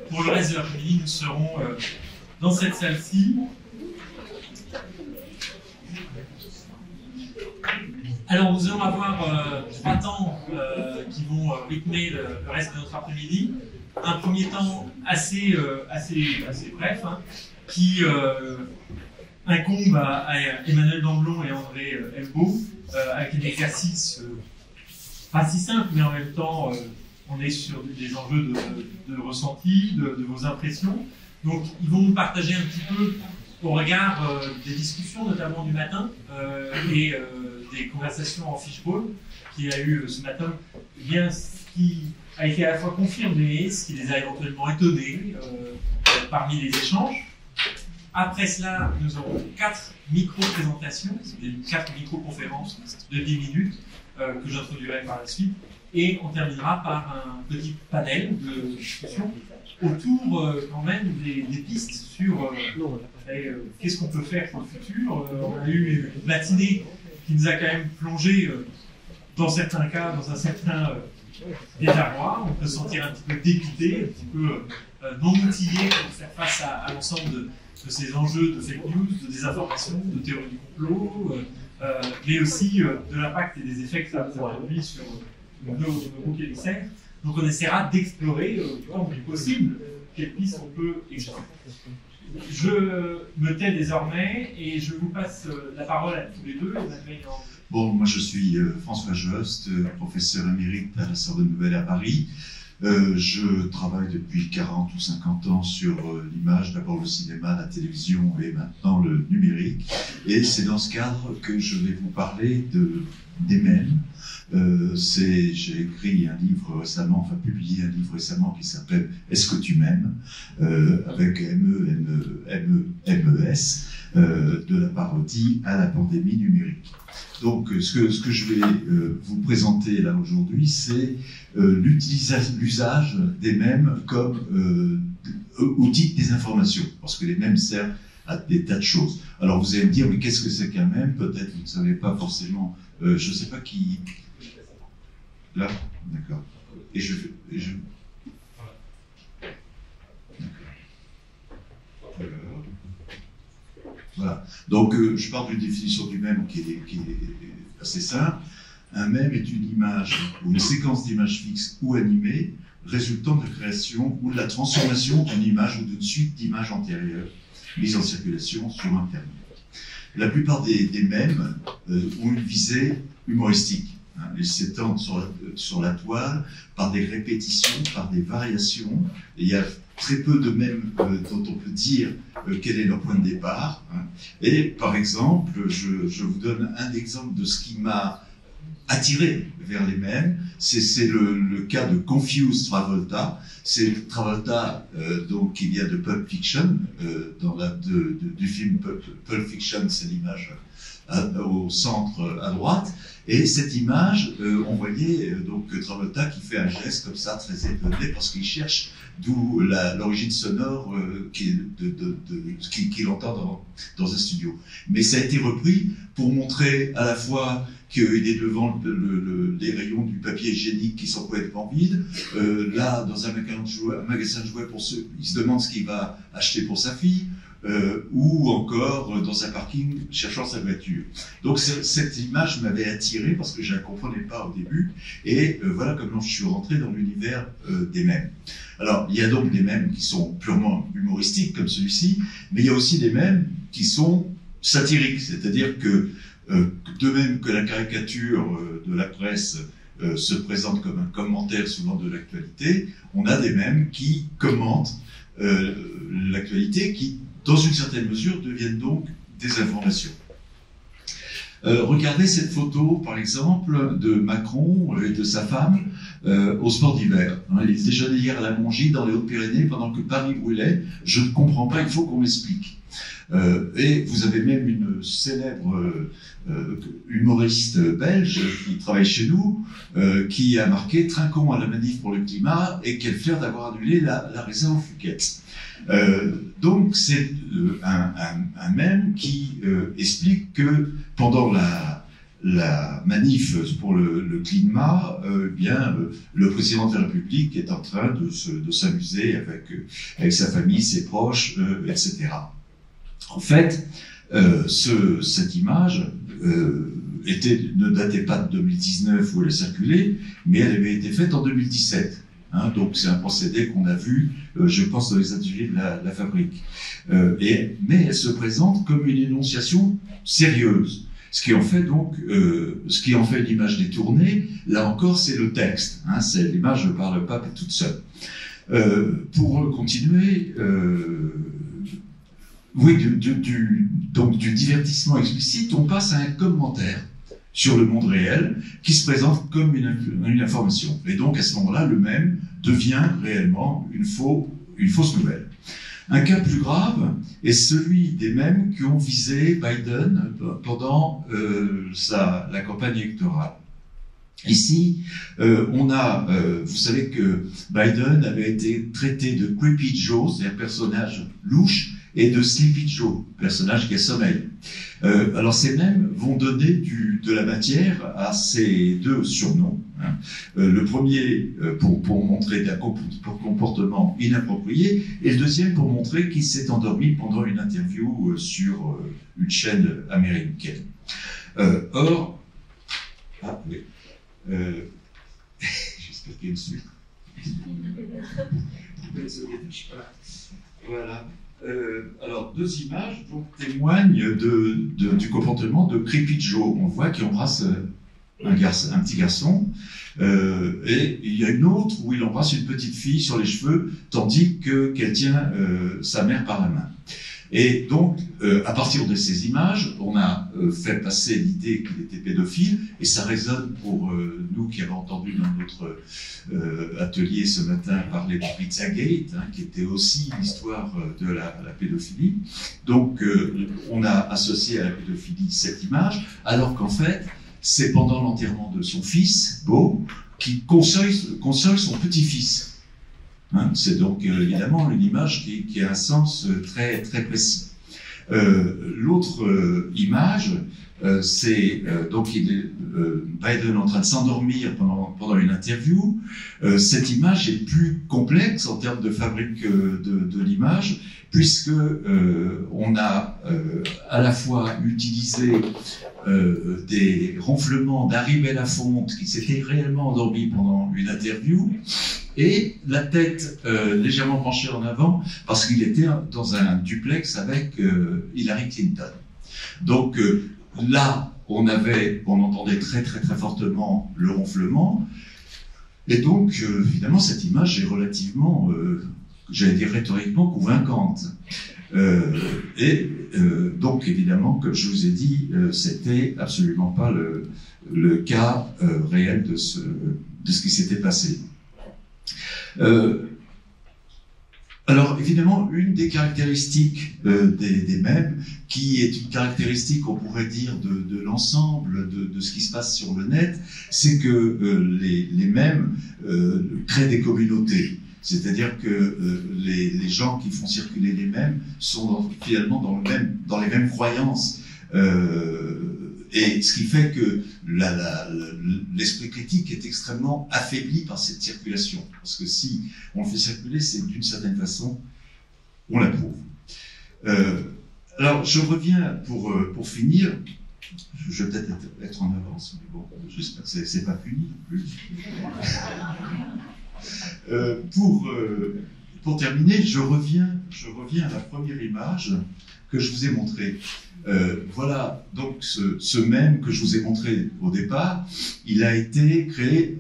pour le reste de l'après-midi, nous serons dans cette salle-ci. Alors, nous allons avoir 3 temps qui vont rythmer le reste de notre après-midi. Un premier temps assez bref, hein, qui incombe à Emmanuel Damblon et André Elbeau, avec un exercice pas si simple, mais en même temps, on est sur des enjeux de ressenti, de vos impressions. Donc, ils vont nous partager un petit peu, au regard des discussions, notamment du matin, et des conversations en fishbowl qu'il y a eu ce matin, eh bien, ce qui a été à la fois confirmé, ce qui les a éventuellement étonnés parmi les échanges. Après cela, nous aurons 4 micro-présentations, 4 micro-conférences de 10 minutes que j'introduirai par la suite. Et on terminera par un petit panel de discussion autour quand même des pistes sur qu'est-ce qu'on peut faire pour le futur. On a eu une matinée qui nous a quand même plongé dans certains cas dans un certain désarroi. On peut se sentir un petit peu dépité, un petit peu non outillé pour faire face à l'ensemble de ces enjeux de fake news, de désinformation, de théorie du complot, mais aussi de l'impact et des effets que ça produit sur nos boucs émissaires. Donc on essaiera d'explorer, du temps du possible, quelles pistes on peut explorer. Je me tais désormais et je vous passe la parole à tous les deux. Bon, moi je suis François Jost, professeur émérite à la Sorbonne Nouvelle à Paris. Je travaille depuis 40 ou 50 ans sur l'image, d'abord le cinéma, la télévision et maintenant le numérique. Et c'est dans ce cadre que je vais vous parler des mèmes. J'ai écrit un livre récemment, enfin publié un livre récemment qui s'appelle « Est-ce que tu m'aimes ?» avec MES, de la parodie à la pandémie numérique. Donc ce que je vais vous présenter là aujourd'hui, c'est l'usage des mèmes comme outil de désinformation, parce que les mèmes servent à des tas de choses. Alors vous allez me dire, mais qu'est-ce que c'est qu'un mème? Peut-être vous ne savez pas forcément, je ne sais pas qui... Là, d'accord. Et je... D'accord. Voilà. Donc, je pars d'une définition du mème qui est assez simple. Un mème est une image ou une séquence d'images fixes ou animées résultant de création ou de la transformation d'une image ou d'une suite d'images antérieures mises en circulation sur Internet. La plupart des mèmes ont une visée humoristique. Ils s'étendent sur la toile par des répétitions, par des variations. Et il y a très peu de mèmes dont on peut dire quel est leur point de départ. Et par exemple, je vous donne un exemple de ce qui m'a attiré vers les mèmes. C'est le cas de Confused Travolta. C'est Travolta donc, qui vient de Pulp Fiction, du film Pulp Fiction, c'est l'image au centre à droite. Et cette image, on voyait donc Travolta qui fait un geste comme ça, très étonné, parce qu'il cherche d'où l'origine sonore qu'il entend dans un studio. Mais ça a été repris pour montrer à la fois qu'il est devant les rayons du papier hygiénique qui sont complètement vides. Là, dans un magasin de jouets pour ceux, il se demande ce qu'il va acheter pour sa fille. Ou encore dans un parking cherchant sa voiture. Donc cette image m'avait attiré parce que je ne la comprenais pas au début, et voilà comment je suis rentré dans l'univers des mèmes. Alors il y a donc des mèmes qui sont purement humoristiques comme celui-ci, mais il y a aussi des mèmes qui sont satiriques, c'est-à-dire que de même que la caricature de la presse se présente comme un commentaire souvent de l'actualité, on a des mèmes qui commentent l'actualité, qui dans une certaine mesure, deviennent donc des informations. Regardez cette photo, par exemple, de Macron et de sa femme au sport d'hiver. Il est déjeuné hier à la Mongie, dans les Hautes-Pyrénées, pendant que Paris brûlait. Je ne comprends pas, il faut qu'on m'explique. Et vous avez même une célèbre humoriste belge qui travaille chez nous, qui a marqué « Trinquons à la manif pour le climat » et quel flair d'avoir annulé la réserve Fouquet. Donc c'est un mème qui explique que pendant la manif pour le climat, le président de la République est en train de s'amuser avec sa famille, ses proches, etc. En fait, cette image ne datait pas de 2019 où elle a circulé, mais elle avait été faite en 2017. Hein, donc c'est un procédé qu'on a vu, je pense, dans les ateliers de la fabrique. Mais elle se présente comme une énonciation sérieuse. Ce qui en fait donc, l'image détournée, là encore, c'est le texte. Hein, l'image ne parle pas toute seule. Pour continuer, oui, donc du divertissement explicite, on passe à un commentaire sur le monde réel qui se présente comme une information. Et donc, à ce moment-là, le mème devient réellement une fausse nouvelle. Un cas plus grave est celui des mèmes qui ont visé Biden pendant la campagne électorale. Ici, vous savez que Biden avait été traité de Creepy Joe, c'est-à-dire personnage louche, et de Sleepy Joe, personnage qui sommeille. Alors ces mèmes vont donner de la matière à ces deux surnoms. Hein. Le premier pour montrer un comportement inapproprié, et le deuxième pour montrer qu'il s'est endormi pendant une interview sur une chaîne américaine. Or, j'espère qu'il y a une suite. Voilà. Alors, deux images donc, témoignent du comportement de Creepy Joe. On voit qu'il embrasse un petit garçon, et il y a une autre où il embrasse une petite fille sur les cheveux, tandis qu'elle tient sa mère par la main. Et donc, à partir de ces images, on a fait passer l'idée qu'il était pédophile, et ça résonne pour nous qui avons entendu dans notre atelier ce matin parler de Pizzagate, hein, qui était aussi l'histoire de la pédophilie. Donc, on a associé à la pédophilie cette image, alors qu'en fait, c'est pendant l'enterrement de son fils, Beau, qui console son petit-fils. Hein, c'est donc évidemment une image qui a un sens très, très précis. L'autre image, c'est donc Biden en train de s'endormir pendant une interview. Cette image est plus complexe en termes de fabrique de l'image, puisque on a à la fois utilisé des ronflements d'Harry Belafonte qui s'était réellement endormi pendant une interview, et la tête légèrement penchée en avant parce qu'il était dans un duplex avec Hillary Clinton. Donc là, on entendait très très très fortement le ronflement, et donc évidemment cette image est relativement, j'allais dire rhétoriquement convaincante. Donc évidemment, comme je vous ai dit, c'était absolument pas le cas réel de ce qui s'était passé. Alors évidemment, une des caractéristiques des mèmes, qui est une caractéristique, on pourrait dire, de l'ensemble de ce qui se passe sur le net, c'est que les mèmes créent des communautés. C'est-à-dire que les gens qui font circuler les mèmes sont finalement dans les mêmes croyances. Et ce qui fait que l'esprit critique est extrêmement affaibli par cette circulation. Parce que si on le fait circuler, c'est d'une certaine façon, on l'approuve. Alors, je reviens pour finir. Je vais peut-être être en avance, mais bon, j'espère que c'est pas puni non plus. Pour terminer, je reviens à la première image que je vous ai montrée. Voilà, donc ce mème que je vous ai montré au départ, il a été créé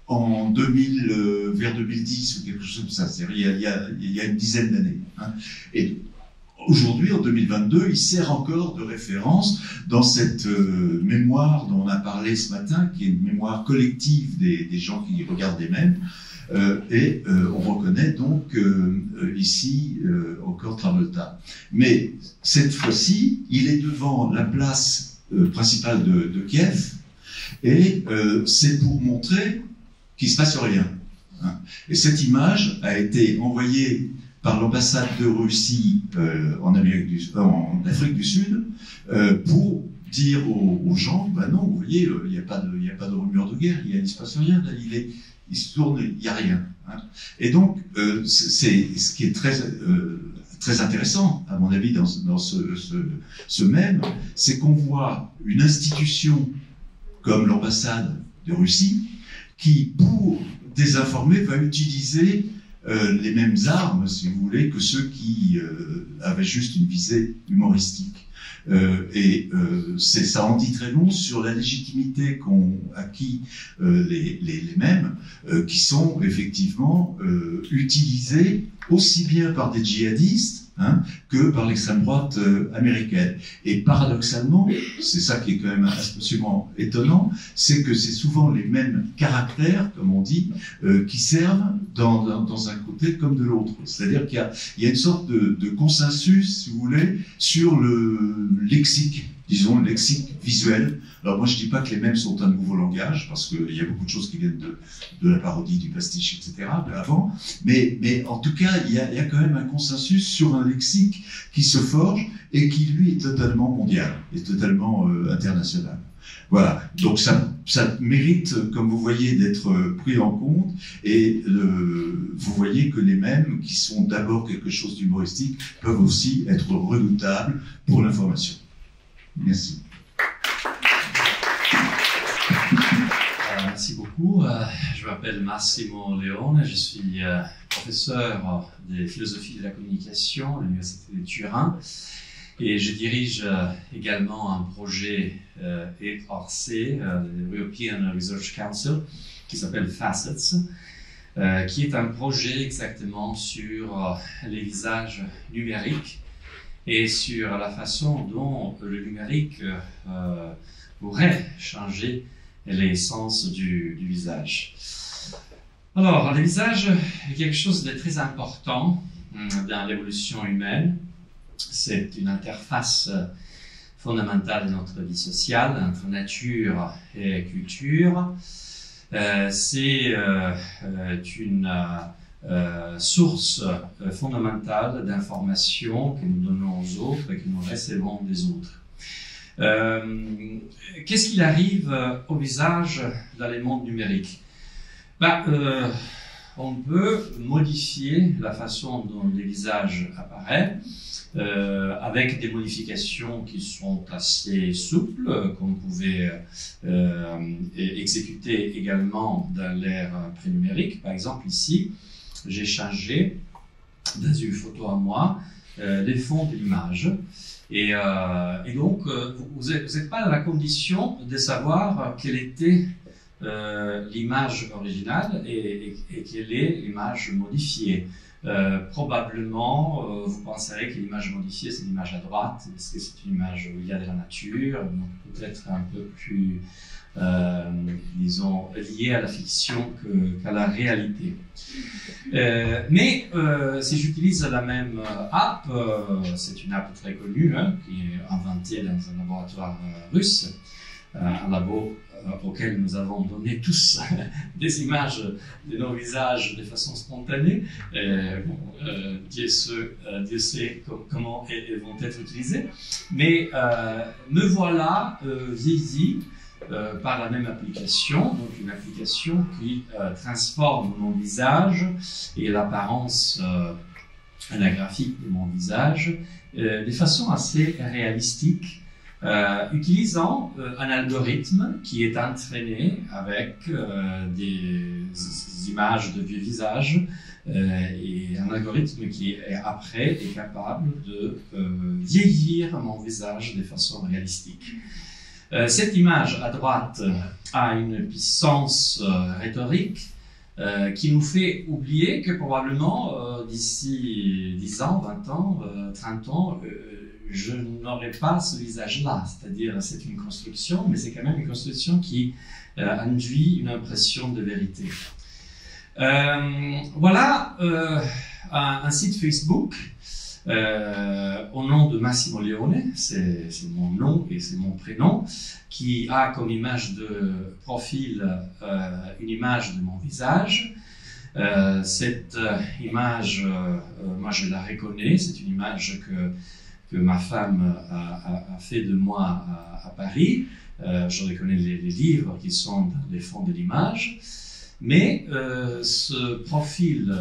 en vers 2010 ou quelque chose comme ça, c'est-à-dire il y a une dizaine d'années. Hein. Et aujourd'hui, en 2022, il sert encore de référence dans cette mémoire dont on a parlé ce matin, qui est une mémoire collective des gens qui regardent des mèmes. On reconnaît donc ici encore Travolta. Mais cette fois-ci, il est devant la place principale de Kiev, et c'est pour montrer qu'il ne se passe rien. Hein. Et cette image a été envoyée par l'ambassade de Russie en Afrique du Sud pour dire aux gens, ben non, vous voyez, il n'y a pas de rumeur de guerre, il ne se passe rien, là, il se tourne, il n'y a rien. Hein. Et donc, c'est ce qui est très intéressant, à mon avis, dans ce même, c'est qu'on voit une institution comme l'ambassade de Russie, qui, pour désinformer, va utiliser les mêmes armes, si vous voulez, que ceux qui avaient juste une visée humoristique. Ça en dit très long sur la légitimité qu'ont acquis les mêmes, qui sont effectivement utilisés aussi bien par des djihadistes, hein, que par l'extrême droite américaine. Et paradoxalement, c'est ça qui est quand même absolument étonnant, c'est que c'est souvent les mêmes caractères, comme on dit, qui servent dans un côté comme de l'autre. C'est-à-dire qu'il y a une sorte de consensus, si vous voulez, sur le lexique, disons le lexique visuel. Alors moi je dis pas que les mêmes sont un nouveau langage, parce qu'il y a beaucoup de choses qui viennent de la parodie, du pastiche, etc. de avant, mais en tout cas il y a quand même un consensus sur un lexique qui se forge et qui lui est totalement mondial, est totalement international. Voilà, donc ça mérite, comme vous voyez, d'être pris en compte, et vous voyez que les mêmes, qui sont d'abord quelque chose d'humoristique, peuvent aussi être redoutables pour l'information. Merci. Merci beaucoup. Je m'appelle Massimo Leone, je suis professeur de philosophie de la communication à l'Université de Turin et je dirige également un projet ERC, European Research Council, qui s'appelle Facets, qui est un projet exactement sur les visages numériques et sur la façon dont le numérique pourrait changer l'essence du visage. Alors, le visage est quelque chose de très important dans l'évolution humaine. C'est une interface fondamentale de notre vie sociale entre nature et culture. C'est une source fondamentale d'informations que nous donnons aux autres et que nous recevons des autres. Qu'est-ce qu'il arrive au visage dans les mondes numériques? On peut modifier la façon dont le visage apparaît avec des modifications qui sont assez souples, qu'on pouvait exécuter également dans l'ère prénumérique. Par exemple, ici, j'ai changé dans une photo à moi les fonds de l'image. Et donc, vous n'êtes pas dans la condition de savoir quelle était l'image originale et quelle est l'image modifiée. Probablement, vous penserez que l'image modifiée, c'est l'image à droite, parce que c'est une image où il y a de la nature, donc peut-être un peu plus, disons, liée à la fiction qu'à la réalité. Mais si j'utilise la même app, c'est une app très connue, hein, qui est inventée dans un laboratoire russe, un labo auquel nous avons donné tous des images de nos visages de façon spontanée. Dieu sait comment elles vont être utilisées. Mais me voilà vieilli par la même application, donc une application qui transforme mon visage et l'apparence anagrammatique de mon visage de façon assez réalistique, utilisant un algorithme qui est entraîné avec des images de vieux visages et un algorithme qui après est capable de vieillir mon visage de façon réalistique. Cette image à droite a une puissance rhétorique qui nous fait oublier que probablement d'ici 10 ans, 20 ans, 30 ans, je n'aurai pas ce visage-là. C'est-à-dire, c'est une construction, mais c'est quand même une construction qui induit une impression de vérité. Voilà un site Facebook au nom de Massimo Leone, c'est mon nom et c'est mon prénom, qui a comme image de profil une image de mon visage. Cette image, moi je la reconnais, c'est une image que ma femme a fait de moi à Paris. Je reconnais les livres qui sont dans les fonds de l'image. Mais ce profil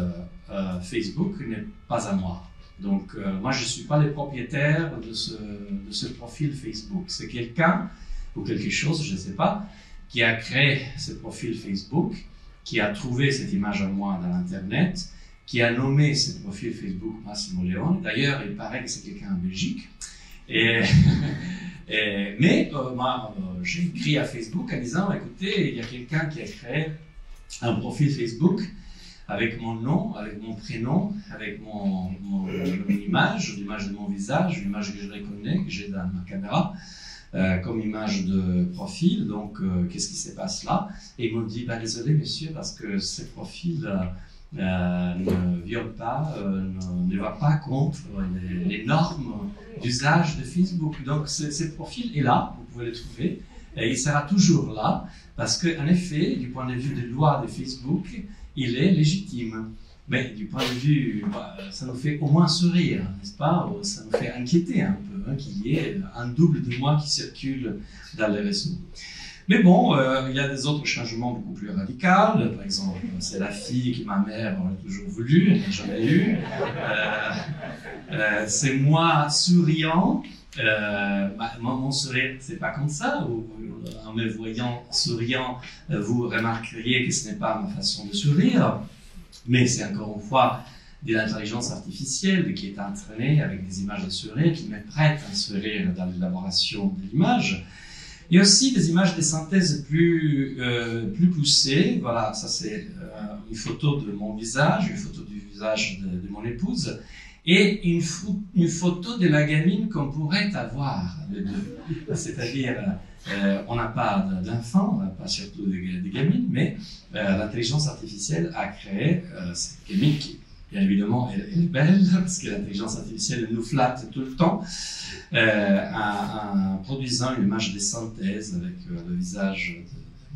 Facebook n'est pas à moi. Donc, moi, je ne suis pas le propriétaire de ce profil Facebook. C'est quelqu'un ou quelque chose, je ne sais pas, qui a créé ce profil Facebook, qui a trouvé cette image à moi dans l'Internet, qui a nommé ce profil Facebook Massimo Leone. D'ailleurs, il paraît que c'est quelqu'un en Belgique. Mais moi, j'ai écrit à Facebook en disant, écoutez, il y a quelqu'un qui a créé un profil Facebook avec mon nom, avec mon prénom, avec mon image, l'image de mon visage, l'image que je reconnais, que j'ai dans ma caméra, comme image de profil. Donc, qu'est-ce qui se passe là? Et ils m'ont dit, désolé monsieur, parce que ce profil ne viole pas, ne va pas contre les normes d'usage de Facebook. Donc, ce profil est là, vous pouvez le trouver, et il sera toujours là, parce qu'en effet, du point de vue des lois de Facebook, il est légitime. Mais du point de vue, ça nous fait au moins sourire, n'est-ce pas? Ça nous fait inquiéter un peu, qu'il y ait un double de moi qui circule dans les réseaux. Mais bon, il y a des autres changements beaucoup plus radicaux. Par exemple, c'est la fille que ma mère aurait toujours voulu, elle n'a jamais eu. C'est moi souriant. Mon sourire, c'est pas comme ça. En me voyant souriant, vous remarqueriez que ce n'est pas ma façon de sourire. Mais c'est encore une fois de l'intelligence artificielle qui est entraînée avec des images de sourire, qui me prête un sourire dans l'élaboration de l'image. Il y a aussi des images de synthèse plus poussées. Voilà, ça c'est une photo de mon visage, une photo du visage de mon épouse, et une photo de la gamine qu'on pourrait avoir, les deux. C'est-à-dire, on n'a pas d'enfants, on n'a pas surtout des gamines, mais l'intelligence artificielle a créé cette gamine qui, bien évidemment, elle est belle, parce que l'intelligence artificielle nous flatte tout le temps, en produisant une image de synthèse avec le visage de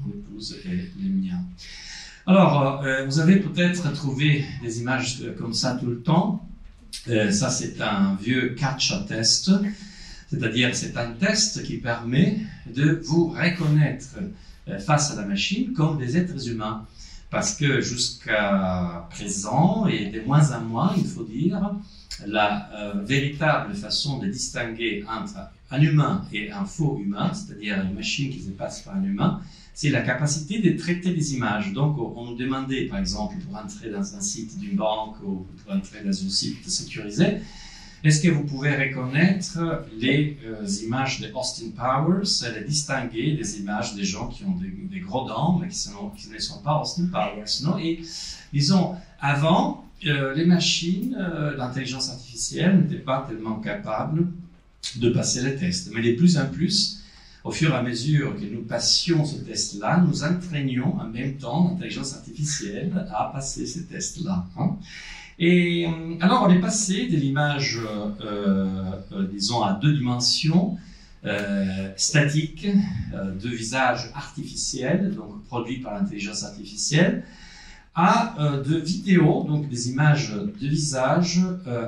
mon épouse et les miens. Alors, vous avez peut-être trouvé des images comme ça tout le temps. Ça, c'est un vieux CAPTCHA test, c'est-à-dire c'est un test qui permet de vous reconnaître face à la machine comme des êtres humains. Parce que jusqu'à présent, et de moins en moins, il faut dire, la véritable façon de distinguer entre un humain et un faux humain, c'est-à-dire une machine qui se passe par un humain, c'est la capacité de traiter des images. Donc, on nous demandait, par exemple, pour entrer dans un site d'une banque ou pour entrer dans un site sécurisé, est-ce que vous pouvez reconnaître les images de Austin Powers, les distinguer des images des gens qui ont des gros dents, mais qui ne sont pas Austin Powers, non? Et disons, avant, les machines, l'intelligence artificielle n'étaient pas tellement capables de passer les tests. Mais de plus en plus, au fur et à mesure que nous passions ce test-là, nous entraînions en même temps l'intelligence artificielle à passer ces tests-là. Hein. Et alors, on est passé de l'image, disons, à 2 dimensions, statique, de visage artificiel, donc produit par l'intelligence artificielle, à de vidéos, donc des images de visage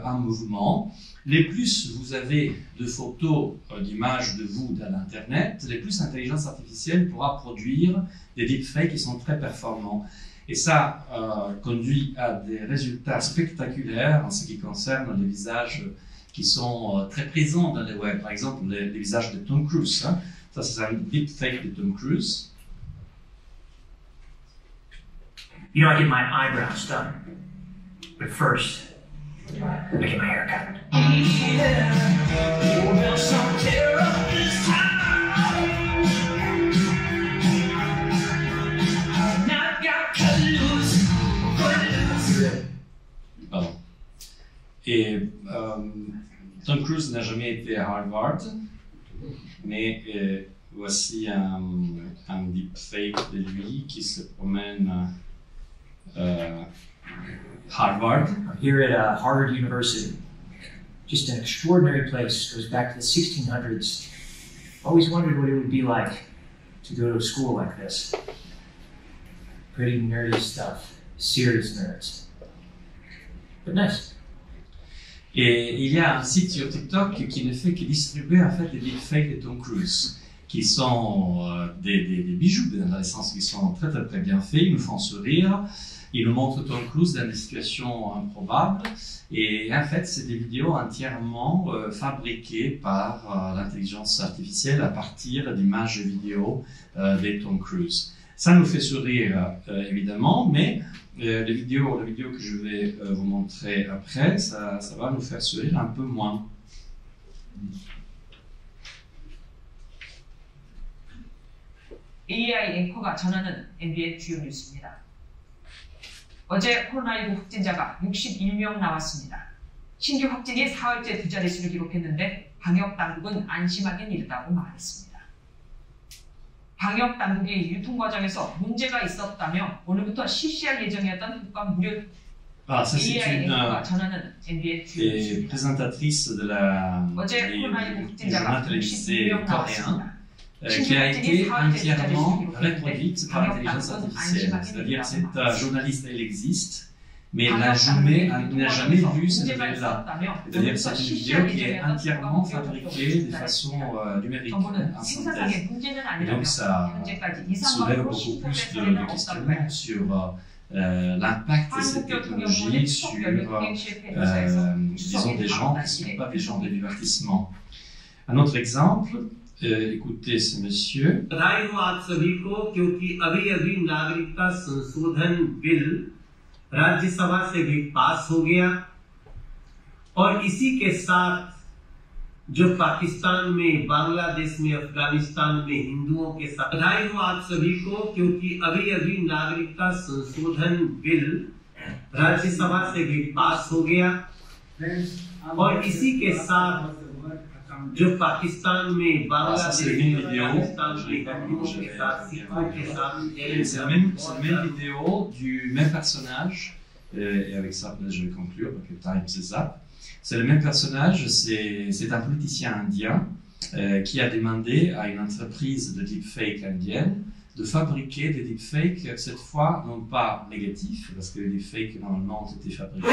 en mouvement. Les plus vous avez de photos, d'images de vous dans l'Internet, les plus l'intelligence artificielle pourra produire des deepfakes qui sont très performants. Et ça conduit à des résultats spectaculaires en ce qui concerne les visages qui sont très présents dans le web. Par exemple, les visages de Tom Cruise. Hein. Ça, c'est un deepfake de Tom Cruise. You know, I get my eyebrows done, but first, I get my hair cut. Pardon. Et Tom Cruise n'a jamais été à Harvard, mais voici un deepfake de lui qui se promène Harvard. Here at Harvard University. Just an extraordinary place. Goes back to the 1600s. Always wondered what it would be like to go to a school like this. Pretty nerdy stuff. Serious nerds. But nice. Et il y a un site sur TikTok qui ne fait que distribuer en fait des deepfakes de Tom Cruise, qui sont des bijoux, dans le sens qu'ils sont très, très, très bien faits, ils nous font sourire, ils nous montrent Tom Cruise dans des situations improbables, et en fait, c'est des vidéos entièrement fabriquées par l'intelligence artificielle à partir d'images vidéo de Tom Cruise. Ça nous fait sourire, évidemment, mais la vidéo que je vais vous montrer après, ça va nous faire sourire un peu moins. AI 앵커가 전하는 MBN 주요 뉴스입니다. 어제 코로나19 확진자가 61명 나왔습니다. 신규 확진이 4월째 두 자릿수를 기록했는데 방역 당국은 안심하긴 이르다고 말했습니다. 방역 당국이 유통 과정에서 문제가 있었다며 오늘부터 실시할 예정이었던 국가 무료 AI 앵커가 전하는 MBN 주요 뉴스입니다. 어제 코로나19 확진자가 61명 나왔습니다. Qui a été entièrement reproduite par l'intelligence artificielle. C'est-à-dire que cette journaliste, elle existe, mais elle n'a jamais vu cette nouvelle-là. C'est-à-dire que c'est une vidéo qui est entièrement fabriquée de façon numérique, instantanée. Et donc ça soulève beaucoup plus de questionnements sur l'impact de cette technologie sur, disons, des gens qui ne sont pas des gens de divertissement. Un autre exemple, écoutez ce monsieur. बधाई हो आप सभी को, क्योंकि अभी नागरिकता संशोधन बिल राज्यसभा से भी पास हो गया और इसी के साथ जो पाकिस्तान में, बांग्लादेश में, अफगानिस्तान में हिंदुओं के साथ। बधाई हो आप सभी को, क्योंकि अभी नागरिकता संशोधन बिल राज्यसभा से भी पास हो गया और इसी के साथ जो पाकिस्तान में, बांग्लादेश में, अफगानिस्तान में हिंदुओं के साथ, सिखों के साथ। C'est la même vidéo du même personnage, et avec ça je vais conclure parce que time c'est ça. C'est le même personnage, c'est un politicien indien qui a demandé à une entreprise de deepfake indienne de fabriquer des deepfakes, cette fois non pas négatifs, parce que les deepfakes normalement ont été fabriqués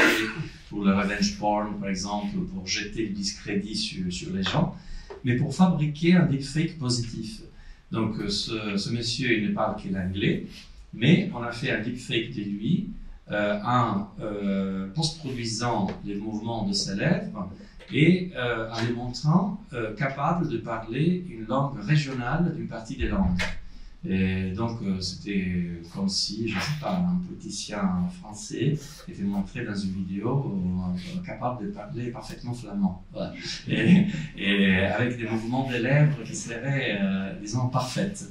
pour le revenge porn par exemple, pour jeter du discrédit sur les gens, mais pour fabriquer un deepfake positif. Donc ce monsieur il ne parle que l'anglais, mais on a fait un deepfake de lui en post-produisant les mouvements de ses lèvres et en les montrant capable de parler une langue régionale d'une partie des langues. Et donc c'était comme si, je ne sais pas, un politicien français était montré dans une vidéo capable de parler parfaitement flamand. Voilà. Et avec des mouvements des lèvres qui seraient, disons, parfaits.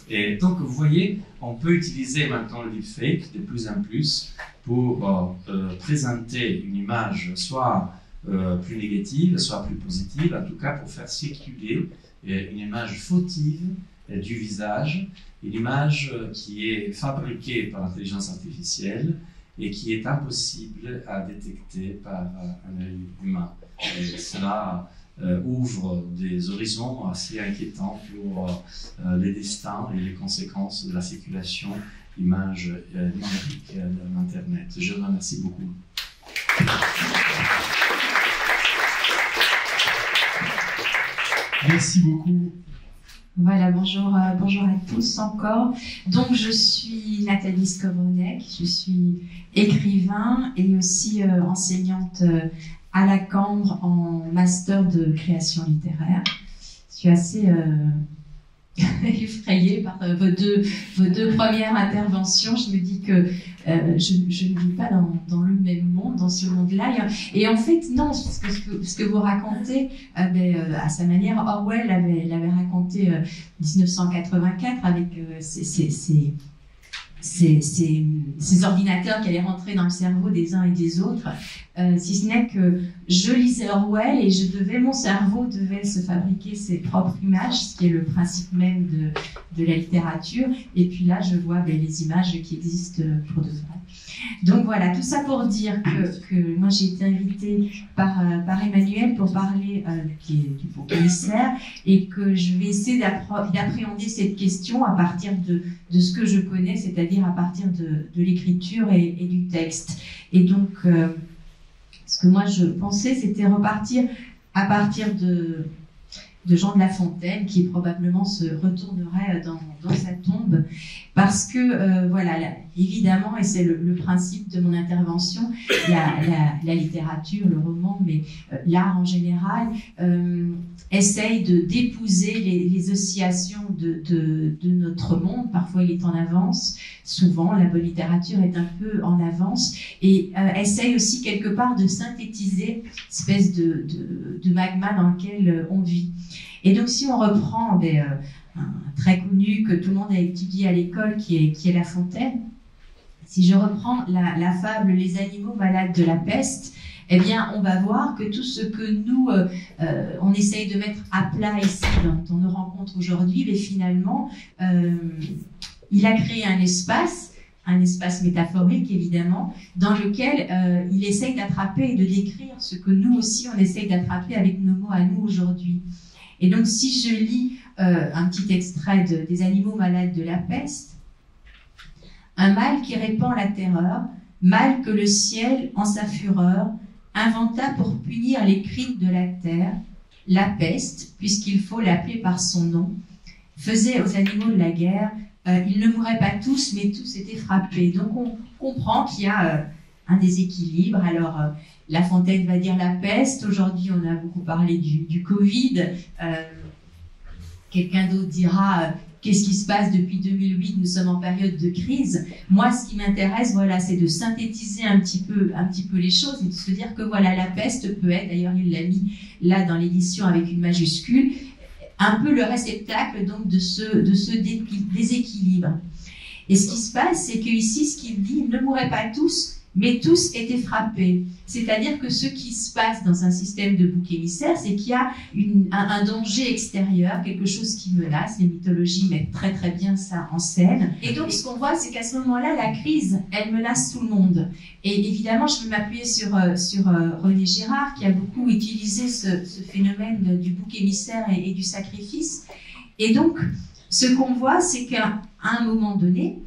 Et donc vous voyez, on peut utiliser maintenant le deepfake de plus en plus pour présenter une image soit plus négative, soit plus positive, en tout cas pour faire circuler une image fautive du visage, une image qui est fabriquée par l'intelligence artificielle et qui est impossible à détecter par un œil humain. Et cela ouvre des horizons assez inquiétants pour les destins et les conséquences de la circulation d'images numériques de l'Internet. Je vous remercie beaucoup. Merci beaucoup. Voilà, bonjour à tous encore. Donc, je suis Nathalie Skowronek, je suis écrivain et aussi enseignante à la Cambre en master de création littéraire. Je suis assez effrayée par vos deux premières interventions. Je me dis que je ne vis pas dans le même monde, dans ce monde-là. Et en fait, non, ce que vous racontez, à sa manière, Orwell l'avait raconté 1984 avec ces ordinateurs qui allaient rentrer dans le cerveau des uns et des autres, si ce n'est que je lisais Orwell et mon cerveau devait se fabriquer ses propres images, ce qui est le principe même de la littérature, et puis là je vois les images qui existent pour de vrai. Donc voilà, tout ça pour dire que moi j'ai été invitée par Emmanuel pour parler du commissaire, et que je vais essayer d'appréhender cette question à partir de ce que je connais, c'est-à-dire à partir de l'écriture et du texte. Et donc Ce que moi je pensais, c'était repartir à partir de Jean de La Fontaine, qui probablement se retournerait dans sa tombe, parce que, voilà, là, évidemment, et c'est le principe de mon intervention, la littérature, le roman, mais l'art en général, essaye d'épouser les oscillations de notre monde. Parfois, il est en avance. Souvent, la bonne littérature est un peu en avance, et essaye aussi quelque part de synthétiser espèce de magma dans lequel on vit. Et donc, si on reprend un très connu que tout le monde a étudié à l'école, qui est La Fontaine, si je reprends la fable Les animaux malades de la peste, eh bien, on va voir que tout ce que nous, on essaye de mettre à plat ici dans nos rencontres aujourd'hui, mais finalement, il a créé un espace métaphorique évidemment, dans lequel il essaye d'attraper et de décrire ce que nous aussi, on essaye d'attraper avec nos mots à nous aujourd'hui. Et donc, si je lis un petit extrait des animaux malades de la peste, un mal qui répand la terreur, mal que le ciel, en sa fureur, inventa pour punir les crimes de la terre, la peste, puisqu'il faut l'appeler par son nom, faisait aux animaux de la guerre, ils ne mouraient pas tous, mais tous étaient frappés. Donc, on comprend qu'il y a un déséquilibre. Alors, La Fontaine va dire la peste. Aujourd'hui, on a beaucoup parlé du Covid. Quelqu'un d'autre dira qu'est-ce qui se passe depuis 2008, nous sommes en période de crise. Moi, ce qui m'intéresse, voilà, c'est de synthétiser un petit peu les choses et de se dire que voilà, la peste peut être, d'ailleurs, il l'a mis là dans l'édition avec une majuscule, un peu le réceptacle donc de ce déséquilibre. Et ce qui se passe, c'est qu'ici, ce qu'il dit, ils ne mouraient pas tous, mais tous étaient frappés. C'est-à-dire que ce qui se passe dans un système de bouc émissaire, c'est qu'il y a un danger extérieur, quelque chose qui menace. Les mythologies mettent très très bien ça en scène. Et donc ce qu'on voit, c'est qu'à ce moment-là, la crise, elle menace tout le monde. Et évidemment, je vais m'appuyer sur René Girard, qui a beaucoup utilisé ce phénomène du bouc émissaire et du sacrifice. Et donc, ce qu'on voit, c'est qu'à un moment donné,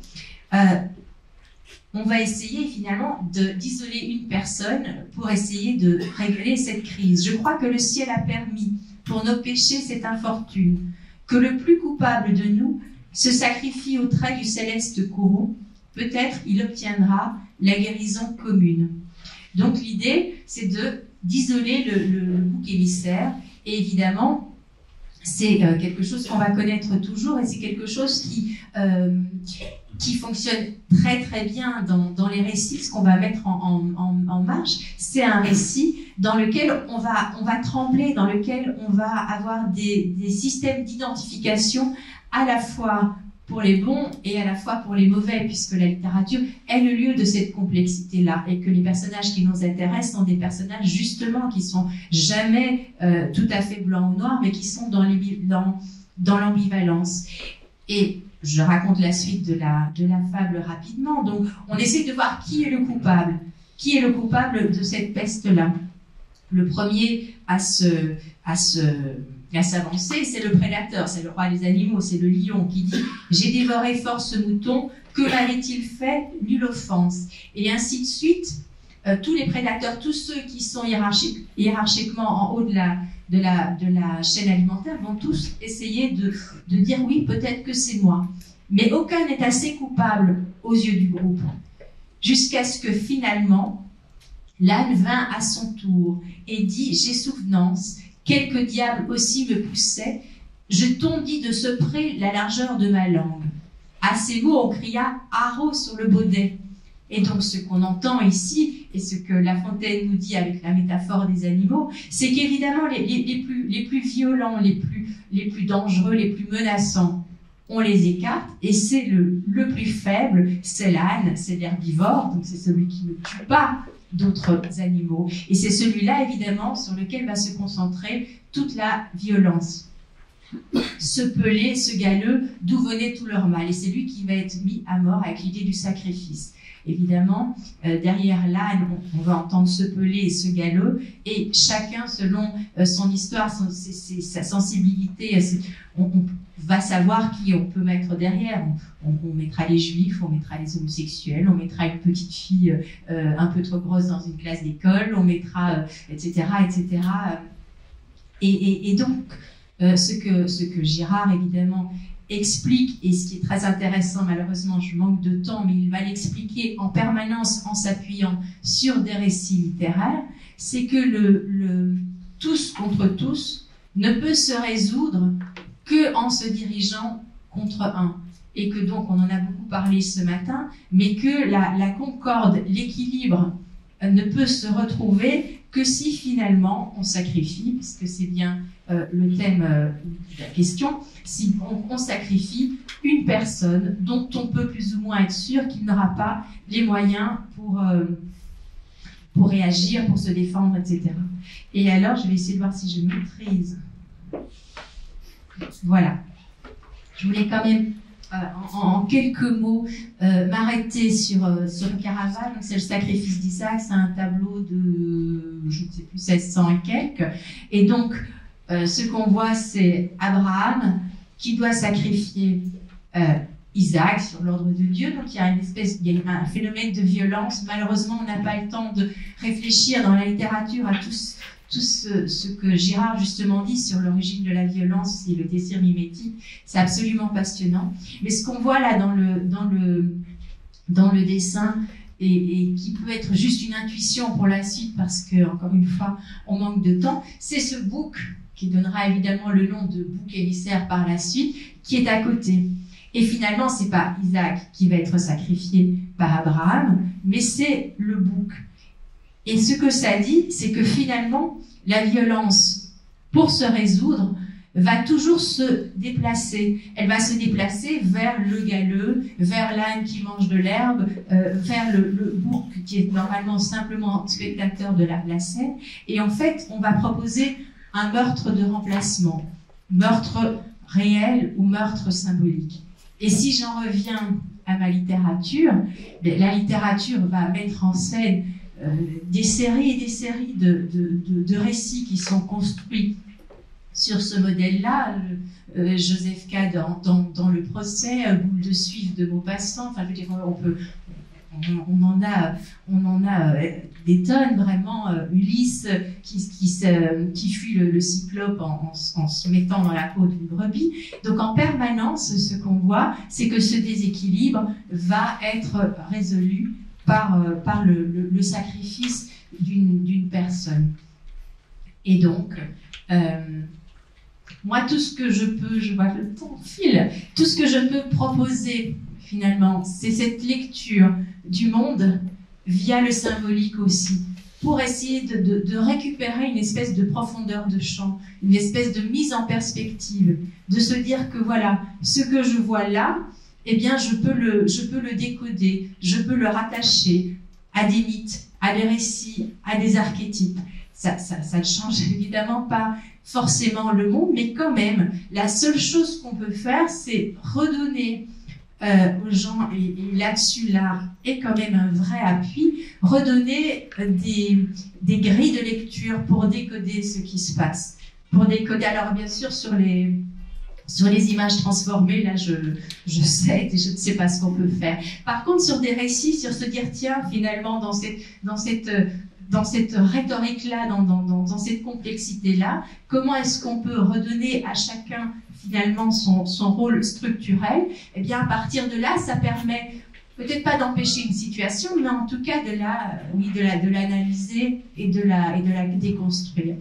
on va essayer finalement d'isoler une personne pour essayer de régler cette crise. Je crois que le ciel a permis pour nos péchés cette infortune, que le plus coupable de nous se sacrifie au trait du céleste courroux. Peut-être il obtiendra la guérison commune. Donc l'idée, c'est d'isoler le bouc émissaire. Et évidemment, c'est quelque chose qu'on va connaître toujours et c'est quelque chose qui fonctionne très très bien dans les récits, ce qu'on va mettre en marche. C'est un récit dans lequel on va trembler, dans lequel on va avoir des systèmes d'identification à la fois pour les bons et à la fois pour les mauvais, puisque la littérature est le lieu de cette complexité-là, et que les personnages qui nous intéressent sont des personnages justement qui sont jamais tout à fait blancs ou noirs, mais qui sont dans l'ambivalence. Et je raconte la suite de la fable rapidement. Donc, on essaie de voir qui est le coupable. Qui est le coupable de cette peste-là? Le premier à s'avancer, c'est le prédateur, c'est le roi des animaux, c'est le lion qui dit « J'ai dévoré fort ce mouton, que m'avait-il fait? Nulle offense. » Et ainsi de suite, tous les prédateurs, tous ceux qui sont hiérarchiquement en haut de la chaîne alimentaire vont tous essayer de dire « Oui, peut-être que c'est moi. » Mais aucun n'est assez coupable aux yeux du groupe. Jusqu'à ce que finalement, l'âne vint à son tour et dit « J'ai souvenance. Quelque diable aussi me poussait, je tondis de ce près la largeur de ma langue. » À ces mots, on cria « Haro sur le baudet ». Et donc, ce qu'on entend ici, et ce que La Fontaine nous dit avec la métaphore des animaux, c'est qu'évidemment, les plus violents, les plus dangereux, les plus menaçants, on les écarte, et c'est le plus faible, c'est l'âne, c'est l'herbivore, donc c'est celui qui ne tue pas d'autres animaux. Et c'est celui-là, évidemment, sur lequel va se concentrer toute la violence. Ce pelé, ce galeux, d'où venait tout leur mal. Et c'est lui qui va être mis à mort avec l'idée du sacrifice. Évidemment, derrière l'âne, on va entendre ce pelé et ce galeux, et chacun, selon son histoire, sa sensibilité, va savoir qui on peut mettre derrière. On mettra les juifs, on mettra les homosexuels, on mettra une petite fille un peu trop grosse dans une classe d'école, on mettra, etc., etc. Et donc, ce que Girard, évidemment, explique, et ce qui est très intéressant, malheureusement, je manque de temps, mais il va l'expliquer en permanence en s'appuyant sur des récits littéraires, c'est que le tous contre tous ne peut se résoudre que en se dirigeant contre un. Et que donc, on en a beaucoup parlé ce matin, mais que la concorde, l'équilibre ne peut se retrouver que si finalement on sacrifie, puisque c'est bien le thème de la question, si on sacrifie une personne dont on peut plus ou moins être sûr qu'il n'aura pas les moyens pour réagir, pour se défendre, etc. Et alors, je vais essayer de voir si je maîtrise. Voilà. Je voulais quand même, en quelques mots, m'arrêter sur Caravane. C'est le sacrifice d'Isaac, c'est un tableau de, je ne sais plus, 1600 et quelques. Et donc, ce qu'on voit, c'est Abraham qui doit sacrifier Isaac sur l'ordre de Dieu. Donc, il y a un phénomène de violence. Malheureusement, on n'a pas le temps de réfléchir dans la littérature à tout ce que Girard justement dit sur l'origine de la violence et le désir mimétique. C'est absolument passionnant. Mais ce qu'on voit là dans le dessin, et qui peut être juste une intuition pour la suite, parce que, encore une fois, on manque de temps, c'est ce bouc, qui donnera évidemment le nom de bouc émissaire par la suite, qui est à côté. Et finalement, c'est pas Isaac qui va être sacrifié par Abraham, mais c'est le bouc. Et ce que ça dit, c'est que finalement, la violence, pour se résoudre, va toujours se déplacer. Elle va se déplacer vers le galeux, vers l'âne qui mange de l'herbe, vers le bouc qui est normalement simplement spectateur de la scène. Et en fait, on va proposer un meurtre de remplacement, meurtre réel ou meurtre symbolique. Et si j'en reviens à ma littérature, la littérature va mettre en scène des séries et des séries de récits qui sont construits sur ce modèle-là. Joseph K. dans le procès, Boule de Suif de Maupassant, enfin je veux dire, on en a des tonnes vraiment. Ulysse qui fuit le cyclope en se mettant dans la peau d'une brebis. Donc en permanence, ce qu'on voit, c'est que ce déséquilibre va être résolu par le sacrifice d'une personne. Et donc, moi, tout ce que je peux, je vois que le temps file, tout ce que je peux proposer, finalement, c'est cette lecture du monde via le symbolique aussi, pour essayer de récupérer une espèce de profondeur de champ, une espèce de mise en perspective, de se dire que voilà, ce que je vois là, eh bien, je peux le décoder, je peux le rattacher à des mythes, à des récits, à des archétypes. Ça ne change évidemment pas forcément le monde, mais quand même, la seule chose qu'on peut faire, c'est redonner aux gens, et là-dessus, l'art est quand même un vrai appui, redonner des grilles de lecture pour décoder ce qui se passe. Pour décoder, alors bien sûr, sur les images transformées, là, je sais et je ne sais pas ce qu'on peut faire. Par contre, sur des récits, sur se dire, tiens, finalement, dans cette rhétorique-là, dans cette complexité-là, comment est-ce qu'on peut redonner à chacun, finalement, son rôle structurel? Eh bien, à partir de là, ça permet peut-être pas d'empêcher une situation, mais en tout cas de l'analyser et de la déconstruire.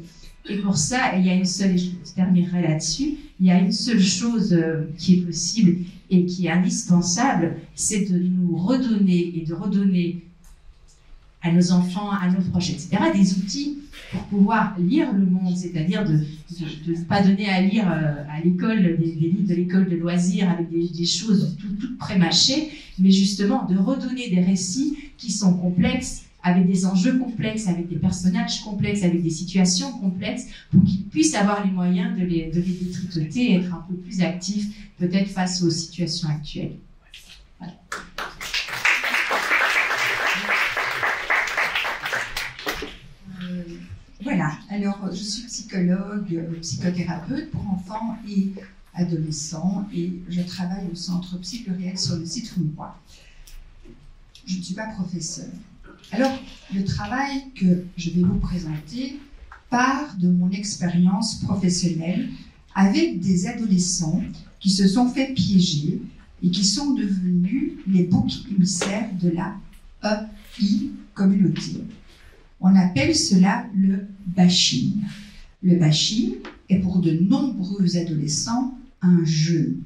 Et pour ça, il y a une seule, et je terminerai là-dessus, il y a une seule chose qui est possible et qui est indispensable, c'est de nous redonner et de redonner à nos enfants, à nos proches, etc., des outils pour pouvoir lire le monde, c'est-à-dire de ne pas donner à lire à l'école des livres de l'école de loisirs avec des choses toutes prémâchées, mais justement de redonner des récits qui sont complexes, avec des enjeux complexes, avec des personnages complexes, avec des situations complexes, pour qu'ils puissent avoir les moyens de les détricoter et être un peu plus actifs, peut-être face aux situations actuelles. Voilà. Voilà, alors je suis psychologue, psychothérapeute pour enfants et adolescents et je travaille au Centre Psy-Pluriel sur le site Founois. Je ne suis pas professeure. Alors, le travail que je vais vous présenter part de mon expérience professionnelle avec des adolescents qui se sont fait piéger et qui sont devenus les boucs émissaires de la EI communauté. On appelle cela le bashing. Le bashing est pour de nombreux adolescents un jeu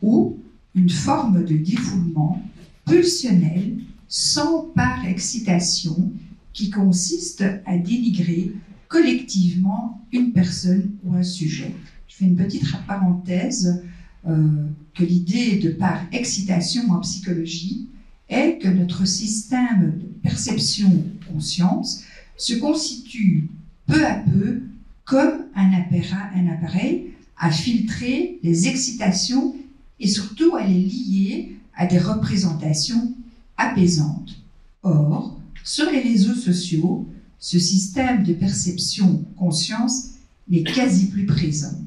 ou une forme de défoulement pulsionnel sans par excitation qui consiste à dénigrer collectivement une personne ou un sujet. Je fais une petite parenthèse que l'idée de par excitation en psychologie est que notre système de perception-conscience se constitue peu à peu comme un appareil à filtrer les excitations et surtout à les lier à des représentations apaisantes. Or, sur les réseaux sociaux, ce système de perception-conscience n'est quasi plus présent.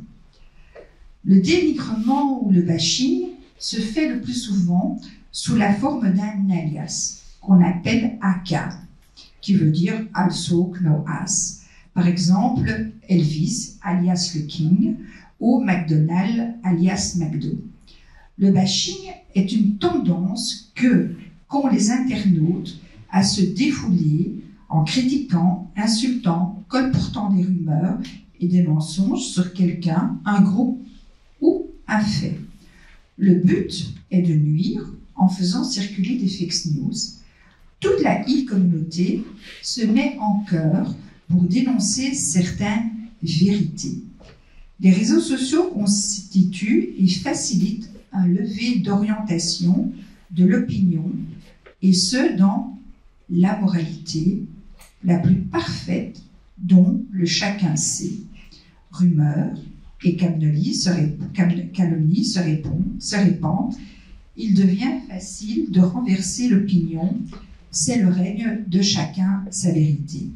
Le dénigrement ou le bashing se fait le plus souvent sous la forme d'un alias qu'on appelle AK, qui veut dire also know us. Par exemple, Elvis alias le King ou McDonald alias McDo. Le bashing est une tendance qu'ont les internautes à se défouler en critiquant, insultant, colportant des rumeurs et des mensonges sur quelqu'un, un groupe ou un fait. Le but est de nuire en faisant circuler des fake news. Toute la e-communauté se met en chœur pour dénoncer certaines vérités. Les réseaux sociaux constituent et facilitent un levier d'orientation de l'opinion, et ce dans la moralité la plus parfaite dont le chacun sait. Rumeurs et calomnies se répandent. Il devient facile de renverser l'opinion. C'est le règne de chacun sa vérité.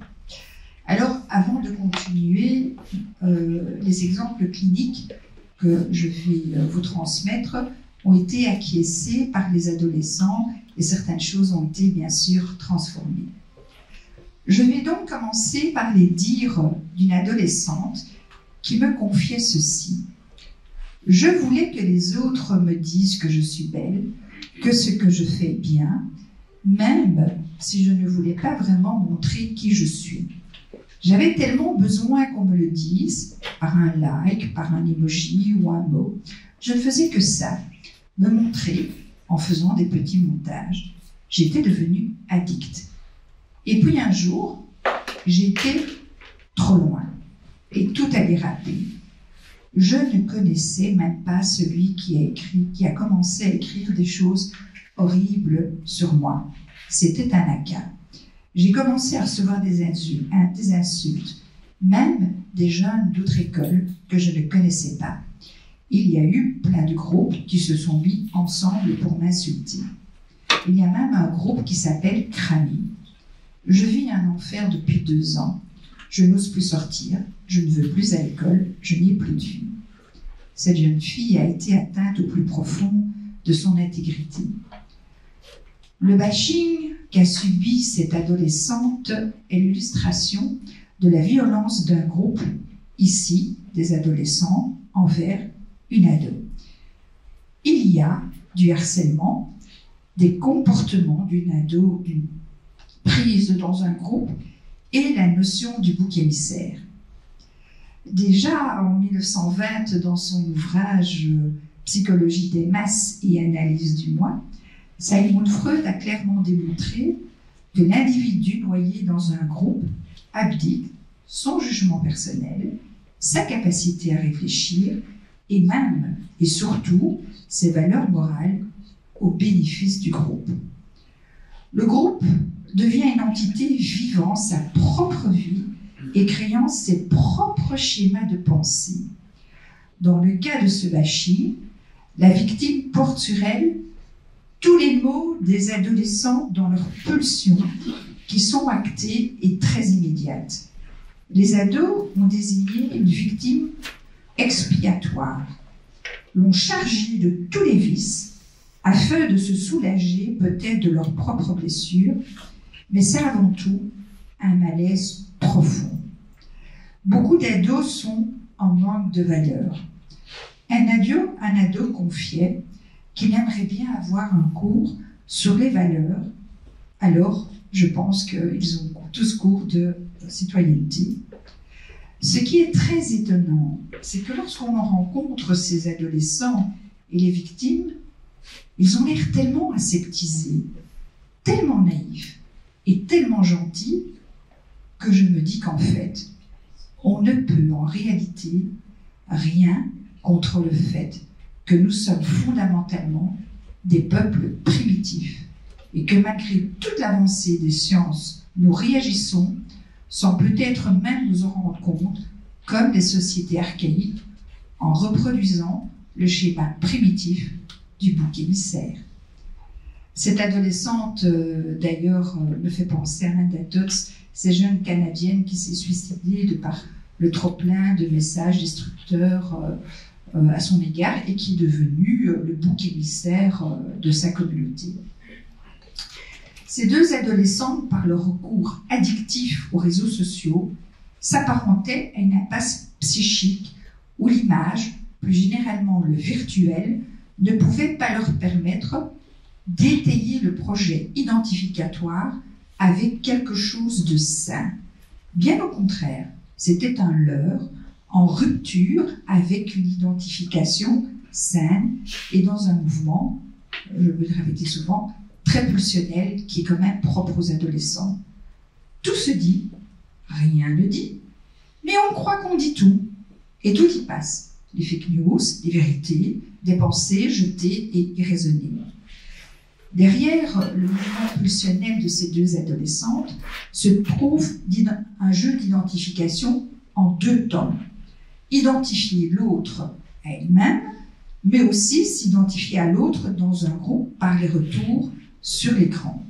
Alors, avant de continuer, les exemples cliniques que je vais vous transmettre ont été acquiescés par les adolescents et certaines choses ont été bien sûr transformées. Je vais donc commencer par les dires d'une adolescente qui me confiait ceci. Je voulais que les autres me disent que je suis belle, que ce que je fais est bien, même si je ne voulais pas vraiment montrer qui je suis. J'avais tellement besoin qu'on me le dise, par un like, par un emoji ou un mot. Je ne faisais que ça, me montrer en faisant des petits montages. J'étais devenue addicte. Et puis un jour, j'étais trop loin et tout a dérapé. Je ne connaissais même pas celui qui a commencé à écrire des choses horribles sur moi. C'était un AK. J'ai commencé à recevoir des insultes, même des jeunes d'autres écoles que je ne connaissais pas. Il y a eu plein de groupes qui se sont mis ensemble pour m'insulter. Il y a même un groupe qui s'appelle Crami. Je vis un enfer depuis 2 ans. Je n'ose plus sortir, je ne veux plus à l'école, je n'y ai plus de vie. Cette jeune fille a été atteinte au plus profond de son intégrité. Le bashing qu'a subi cette adolescente est l'illustration de la violence d'un groupe, ici des adolescents, envers une ado. Il y a du harcèlement, des comportements d'une ado, d'une prise dans un groupe, et la notion du bouc émissaire. Déjà en 1920, dans son ouvrage Psychologie des masses et analyse du moi, Sigmund Freud a clairement démontré que l'individu noyé dans un groupe abdique son jugement personnel, sa capacité à réfléchir et même et surtout ses valeurs morales au bénéfice du groupe. Le groupe devient une entité vivant sa propre vie et créant ses propres schémas de pensée. Dans le cas de ce bashing, la victime porte sur elle tous les maux des adolescents dans leurs pulsions qui sont actées et très immédiates. Les ados ont désigné une victime expiatoire. l'ont chargé de tous les vices afin de se soulager peut-être de leurs propres blessures, mais c'est avant tout un malaise profond. Beaucoup d'ados sont en manque de valeur. Un ado confiait qu'il aimerait bien avoir un cours sur les valeurs. Alors, je pense qu'ils ont tous cours de citoyenneté. Ce qui est très étonnant, c'est que lorsqu'on rencontre ces adolescents et les victimes, ils ont l'air tellement aseptisés, tellement naïfs et tellement gentils que je me dis qu'en fait, on ne peut en réalité rien contre le fait que nous sommes fondamentalement des peuples primitifs et que malgré toute l'avancée des sciences, nous réagissons sans peut-être même nous en rendre compte, comme des sociétés archaïques, en reproduisant le schéma primitif du bouc émissaire. Cette adolescente, d'ailleurs, me fait penser à Linda Totz, cette jeune Canadienne qui s'est suicidée de par le trop-plein de messages destructeurs à son égard et qui est devenue le bouc émissaire de sa communauté. Ces deux adolescentes, par leur recours addictif aux réseaux sociaux, s'apparentaient à une impasse psychique où l'image, plus généralement le virtuel, ne pouvait pas leur permettre d'étayer le projet identificatoire avec quelque chose de sain. Bien au contraire, c'était un leurre en rupture avec une identification saine et dans un mouvement, je veux le répéter souvent, très pulsionnel qui est quand même propre aux adolescents. Tout se dit, rien ne dit, mais on croit qu'on dit tout, et tout y passe. Les fake news, les vérités, des pensées jetées et irraisonnées. Derrière le mouvement pulsionnel de ces deux adolescentes se trouve un jeu d'identification en deux temps. Identifier l'autre à elle-même, mais aussi s'identifier à l'autre dans un groupe par les retours sur l'écran.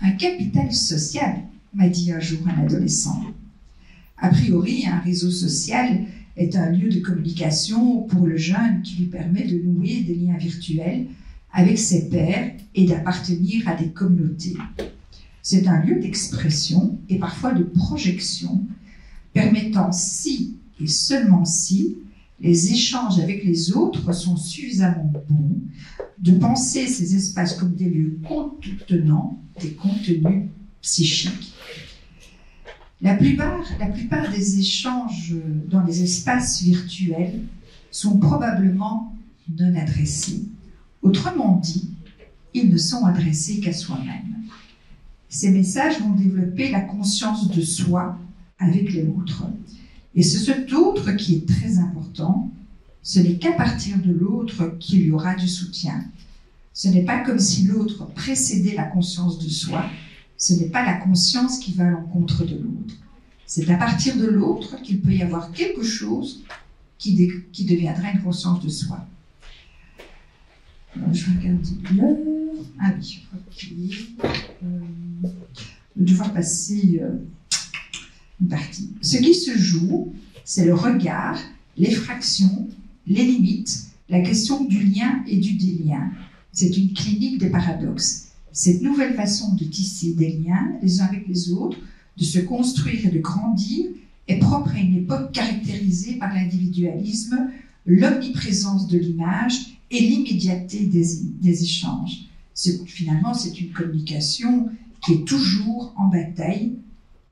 Un capital social, m'a dit un jour un adolescent. A priori, un réseau social est un lieu de communication pour le jeune qui lui permet de nouer des liens virtuels avec ses pairs et d'appartenir à des communautés. C'est un lieu d'expression et parfois de projection, permettant, si et seulement si, les échanges avec les autres sont suffisamment bons, de penser ces espaces comme des lieux contenant des contenus psychiques. La plupart des échanges dans les espaces virtuels sont probablement non adressés. Autrement dit, ils ne sont adressés qu'à soi-même. Ces messages vont développer la conscience de soi avec les autres. Et c'est cet autre qui est très important. Ce n'est qu'à partir de l'autre qu'il y aura du soutien. Ce n'est pas comme si l'autre précédait la conscience de soi. Ce n'est pas la conscience qui va à l'encontre de l'autre. C'est à partir de l'autre qu'il peut y avoir quelque chose qui deviendra une conscience de soi. Alors, je vais regarder l'heure. Ah oui, ok. Je vais devoir passer une partie. Ce qui se joue, c'est le regard, les fractions, les limites, la question du lien et du délien. C'est une clinique des paradoxes. Cette nouvelle façon de tisser des liens les uns avec les autres, de se construire et de grandir, est propre à une époque caractérisée par l'individualisme, l'omniprésence de l'image et l'immédiateté des échanges. Finalement, c'est une communication qui est toujours en bataille,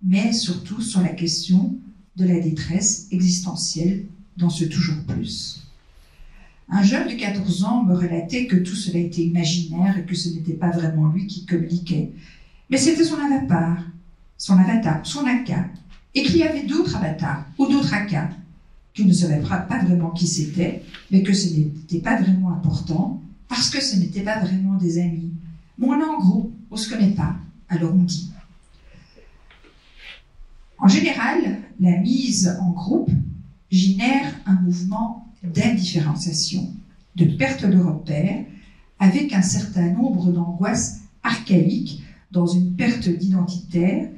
mais surtout sur la question de la détresse existentielle dans ce toujours plus. Un jeune de 14 ans me relatait que tout cela était imaginaire et que ce n'était pas vraiment lui qui communiquait. Mais c'était son avatar, son aka, et qu'il y avait d'autres avatars ou d'autres akas, qu'il ne savait pas vraiment qui c'était, mais que ce n'était pas vraiment important, parce que ce n'était pas vraiment des amis. Mais on est en groupe, on ne se connaît pas, alors on dit. En général, la mise en groupe génère un mouvement d'indifférenciation, de perte de repères, avec un certain nombre d'angoisses archaïques dans une perte d'identitaire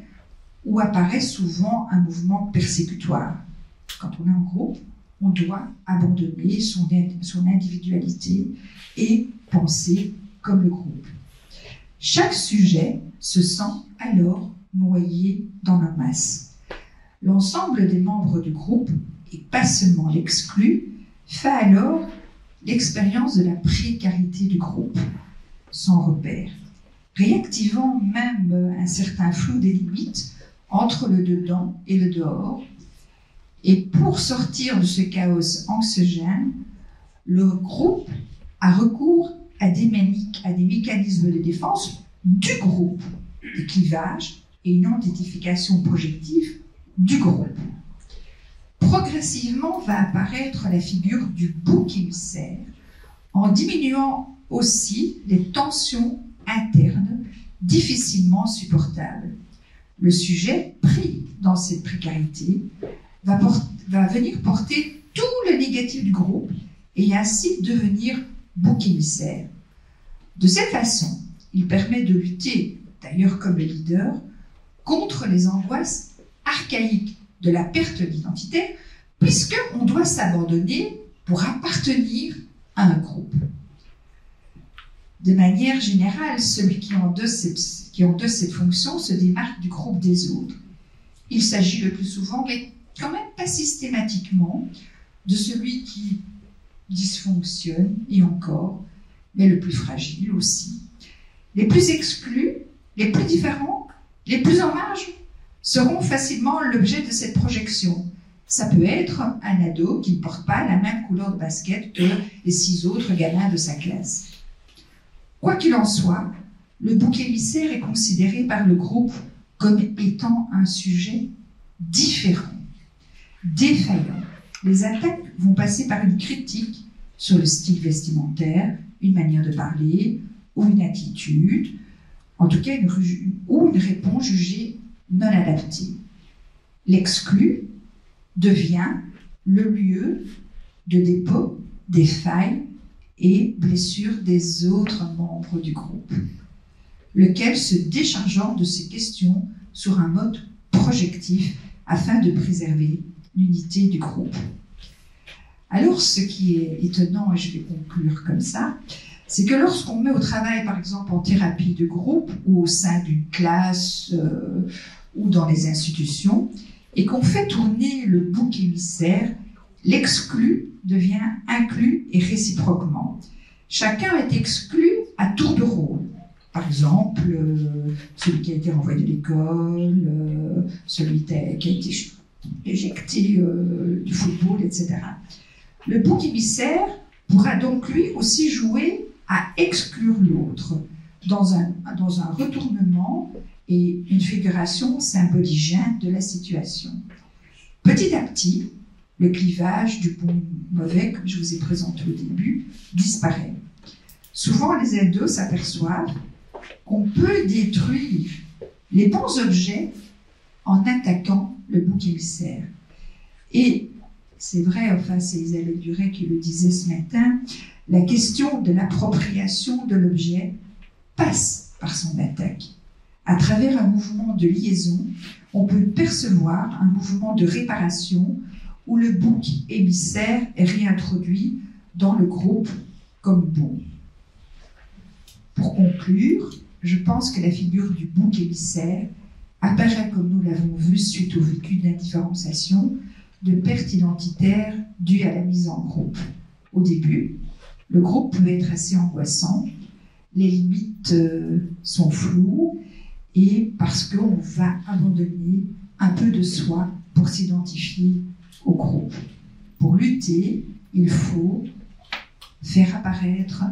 où apparaît souvent un mouvement persécutoire. Quand on est en groupe, on doit abandonner son individualité et penser comme le groupe. Chaque sujet se sent alors noyé dans la masse. L'ensemble des membres du groupe, et pas seulement l'exclu, fait alors l'expérience de la précarité du groupe, sans repère, réactivant même un certain flou des limites entre le dedans et le dehors. Et pour sortir de ce chaos anxiogène, le groupe a recours à des mécanismes de défense du groupe, des clivages et une identification projective du groupe. Progressivement va apparaître la figure du bouc émissaire, en diminuant aussi les tensions internes difficilement supportables. Le sujet pris dans cette précarité va venir porter tout le négatif du groupe et ainsi devenir bouc émissaire. De cette façon, il permet de lutter, d'ailleurs comme le leader, contre les angoisses archaïques de la perte d'identité, puisqu'on doit s'abandonner pour appartenir à un groupe. De manière générale, celui qui endosse cette fonction se démarque du groupe des autres. Il s'agit le plus souvent, mais quand même pas systématiquement, de celui qui dysfonctionne, et encore, mais le plus fragile aussi. Les plus exclus, les plus différents, les plus en marge seront facilement l'objet de cette projection. Ça peut être un ado qui ne porte pas la même couleur de basket que les 6 autres gamins de sa classe. Quoi qu'il en soit, le bouc émissaire est considéré par le groupe comme étant un sujet différent, défaillant. Les attaques vont passer par une critique sur le style vestimentaire, une manière de parler ou une attitude, en tout cas une réponse jugée non adaptée. L'exclu devient le lieu de dépôt des failles et blessures des autres membres du groupe, lequel se déchargeant de ces questions sur un mode projectif afin de préserver l'unité du groupe. Alors, ce qui est étonnant, et je vais conclure comme ça, c'est que lorsqu'on met au travail, par exemple, en thérapie de groupe ou au sein d'une classe ou dans les institutions, et qu'on fait tourner le bouc émissaire, l'exclu devient inclus et réciproquement. Chacun est exclu à tour de rôle. Par exemple, celui qui a été renvoyé de l'école, celui qui a été éjecté du football, etc. Le bouc émissaire pourra donc lui aussi jouer à exclure l'autre dans un retournement et une figuration symboligène de la situation. Petit à petit, le clivage du bon-mauvais, comme je vous ai présenté au début, disparaît. Souvent, les ados s'aperçoivent qu'on peut détruire les bons objets en attaquant le bouc émissaire. Et c'est vrai, enfin c'est Isabelle Duret qui le disait ce matin, la question de l'appropriation de l'objet passe par son attaque. À travers un mouvement de liaison, on peut percevoir un mouvement de réparation où le bouc émissaire est réintroduit dans le groupe comme bon. Pour conclure, je pense que la figure du bouc émissaire apparaît comme nous l'avons vu suite au vécu d'indifférenciation, de perte identitaire due à la mise en groupe. Au début, le groupe peut être assez angoissant, les limites sont floues, et parce qu'on va abandonner un peu de soi pour s'identifier au groupe. Pour lutter, il faut faire apparaître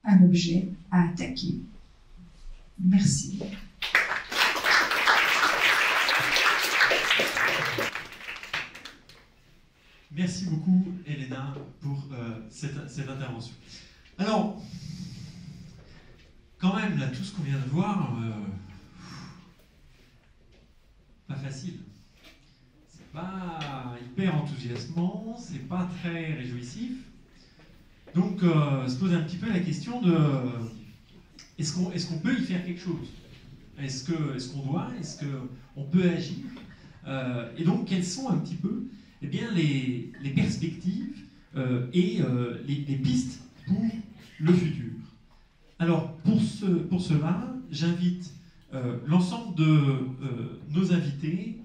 un objet à attaquer. Merci. Merci beaucoup, Elena, pour cette intervention. Alors, quand même, là, tout ce qu'on vient de voir, pas facile. C'est pas hyper enthousiasmant, c'est pas très réjouissif. Donc, se pose un petit peu la question de est-ce qu'on peut y faire quelque chose? Est-ce qu'on doit? Est-ce qu'on peut agir? Et donc, quels sont un petit peu eh bien, les perspectives et les pistes pour le futur. Alors, pour cela, j'invite l'ensemble de nos invités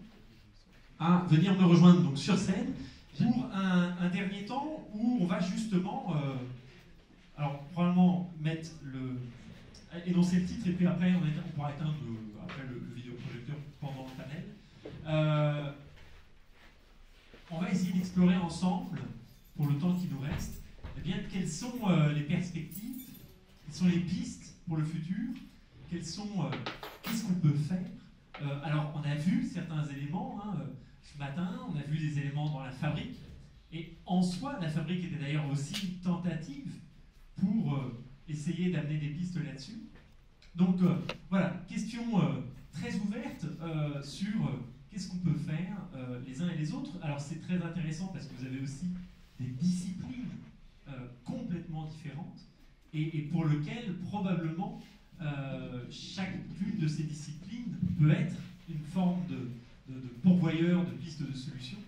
à venir me rejoindre donc, sur scène pour un dernier temps où on va justement, alors probablement énoncer le titre et puis après on pourra éteindre le vidéoprojecteur pendant le panel. On va essayer d'explorer ensemble, pour le temps qui nous reste, eh bien, quelles sont les perspectives, quelles sont les pistes pour le futur, qu'est-ce qu'on peut faire. Alors, on a vu certains éléments ce matin, on a vu des éléments dans la fabrique, et en soi, la fabrique était d'ailleurs aussi une tentative pour essayer d'amener des pistes là-dessus. Donc, voilà, question très ouverte sur qu'est-ce qu'on peut faire les uns et les autres. Alors, c'est très intéressant parce que vous avez aussi des disciplines complètement différentes et pour lesquelles probablement chacune de ces disciplines peut être une forme de pourvoyeur de pistes de solutions.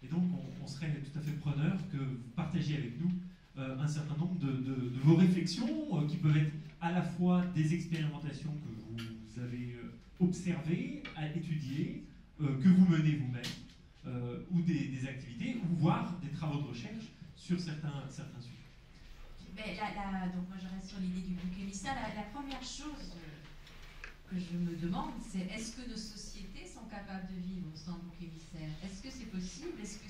Et donc, on serait tout à fait preneur que vous partagiez avec nous un certain nombre de vos réflexions qui peuvent être à la fois des expérimentations que vous avez observées, étudiées, que vous menez vous-même, ou des activités, ou voire des travaux de recherche sur certains sujets. Mais donc moi je reste sur l'idée du bouc émissaire. La première chose que je me demande, c'est est-ce que nos sociétés sont capables de vivre sans bouc émissaire? Est-ce que c'est possible? Est-ce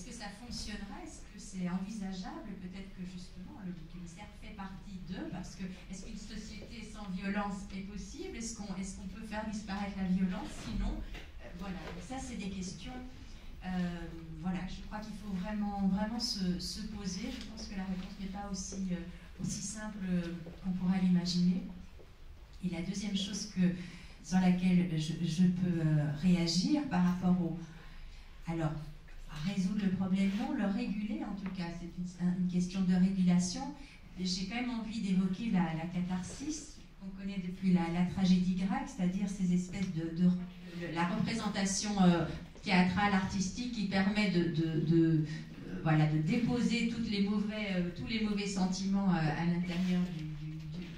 que ça fonctionnerait? Est-ce que c'est envisageable? Peut-être que justement le bouc émissaire fait partie d'eux, parce que est-ce qu'une société sans violence est possible? Est-ce qu'on peut faire disparaître la violence? Sinon, voilà. Donc ça, c'est des questions. Voilà, je crois qu'il faut vraiment se poser. Je pense que la réponse n'est pas aussi simple qu'on pourrait l'imaginer. Et la deuxième chose sur laquelle je peux réagir par rapport alors, à résoudre le problème, non, le réguler en tout cas, c'est une question de régulation. J'ai quand même envie d'évoquer la catharsis qu'on connaît depuis la tragédie grecque, c'est-à-dire ces espèces la représentation théâtrale, artistique qui permet de déposer tous les mauvais sentiments à l'intérieur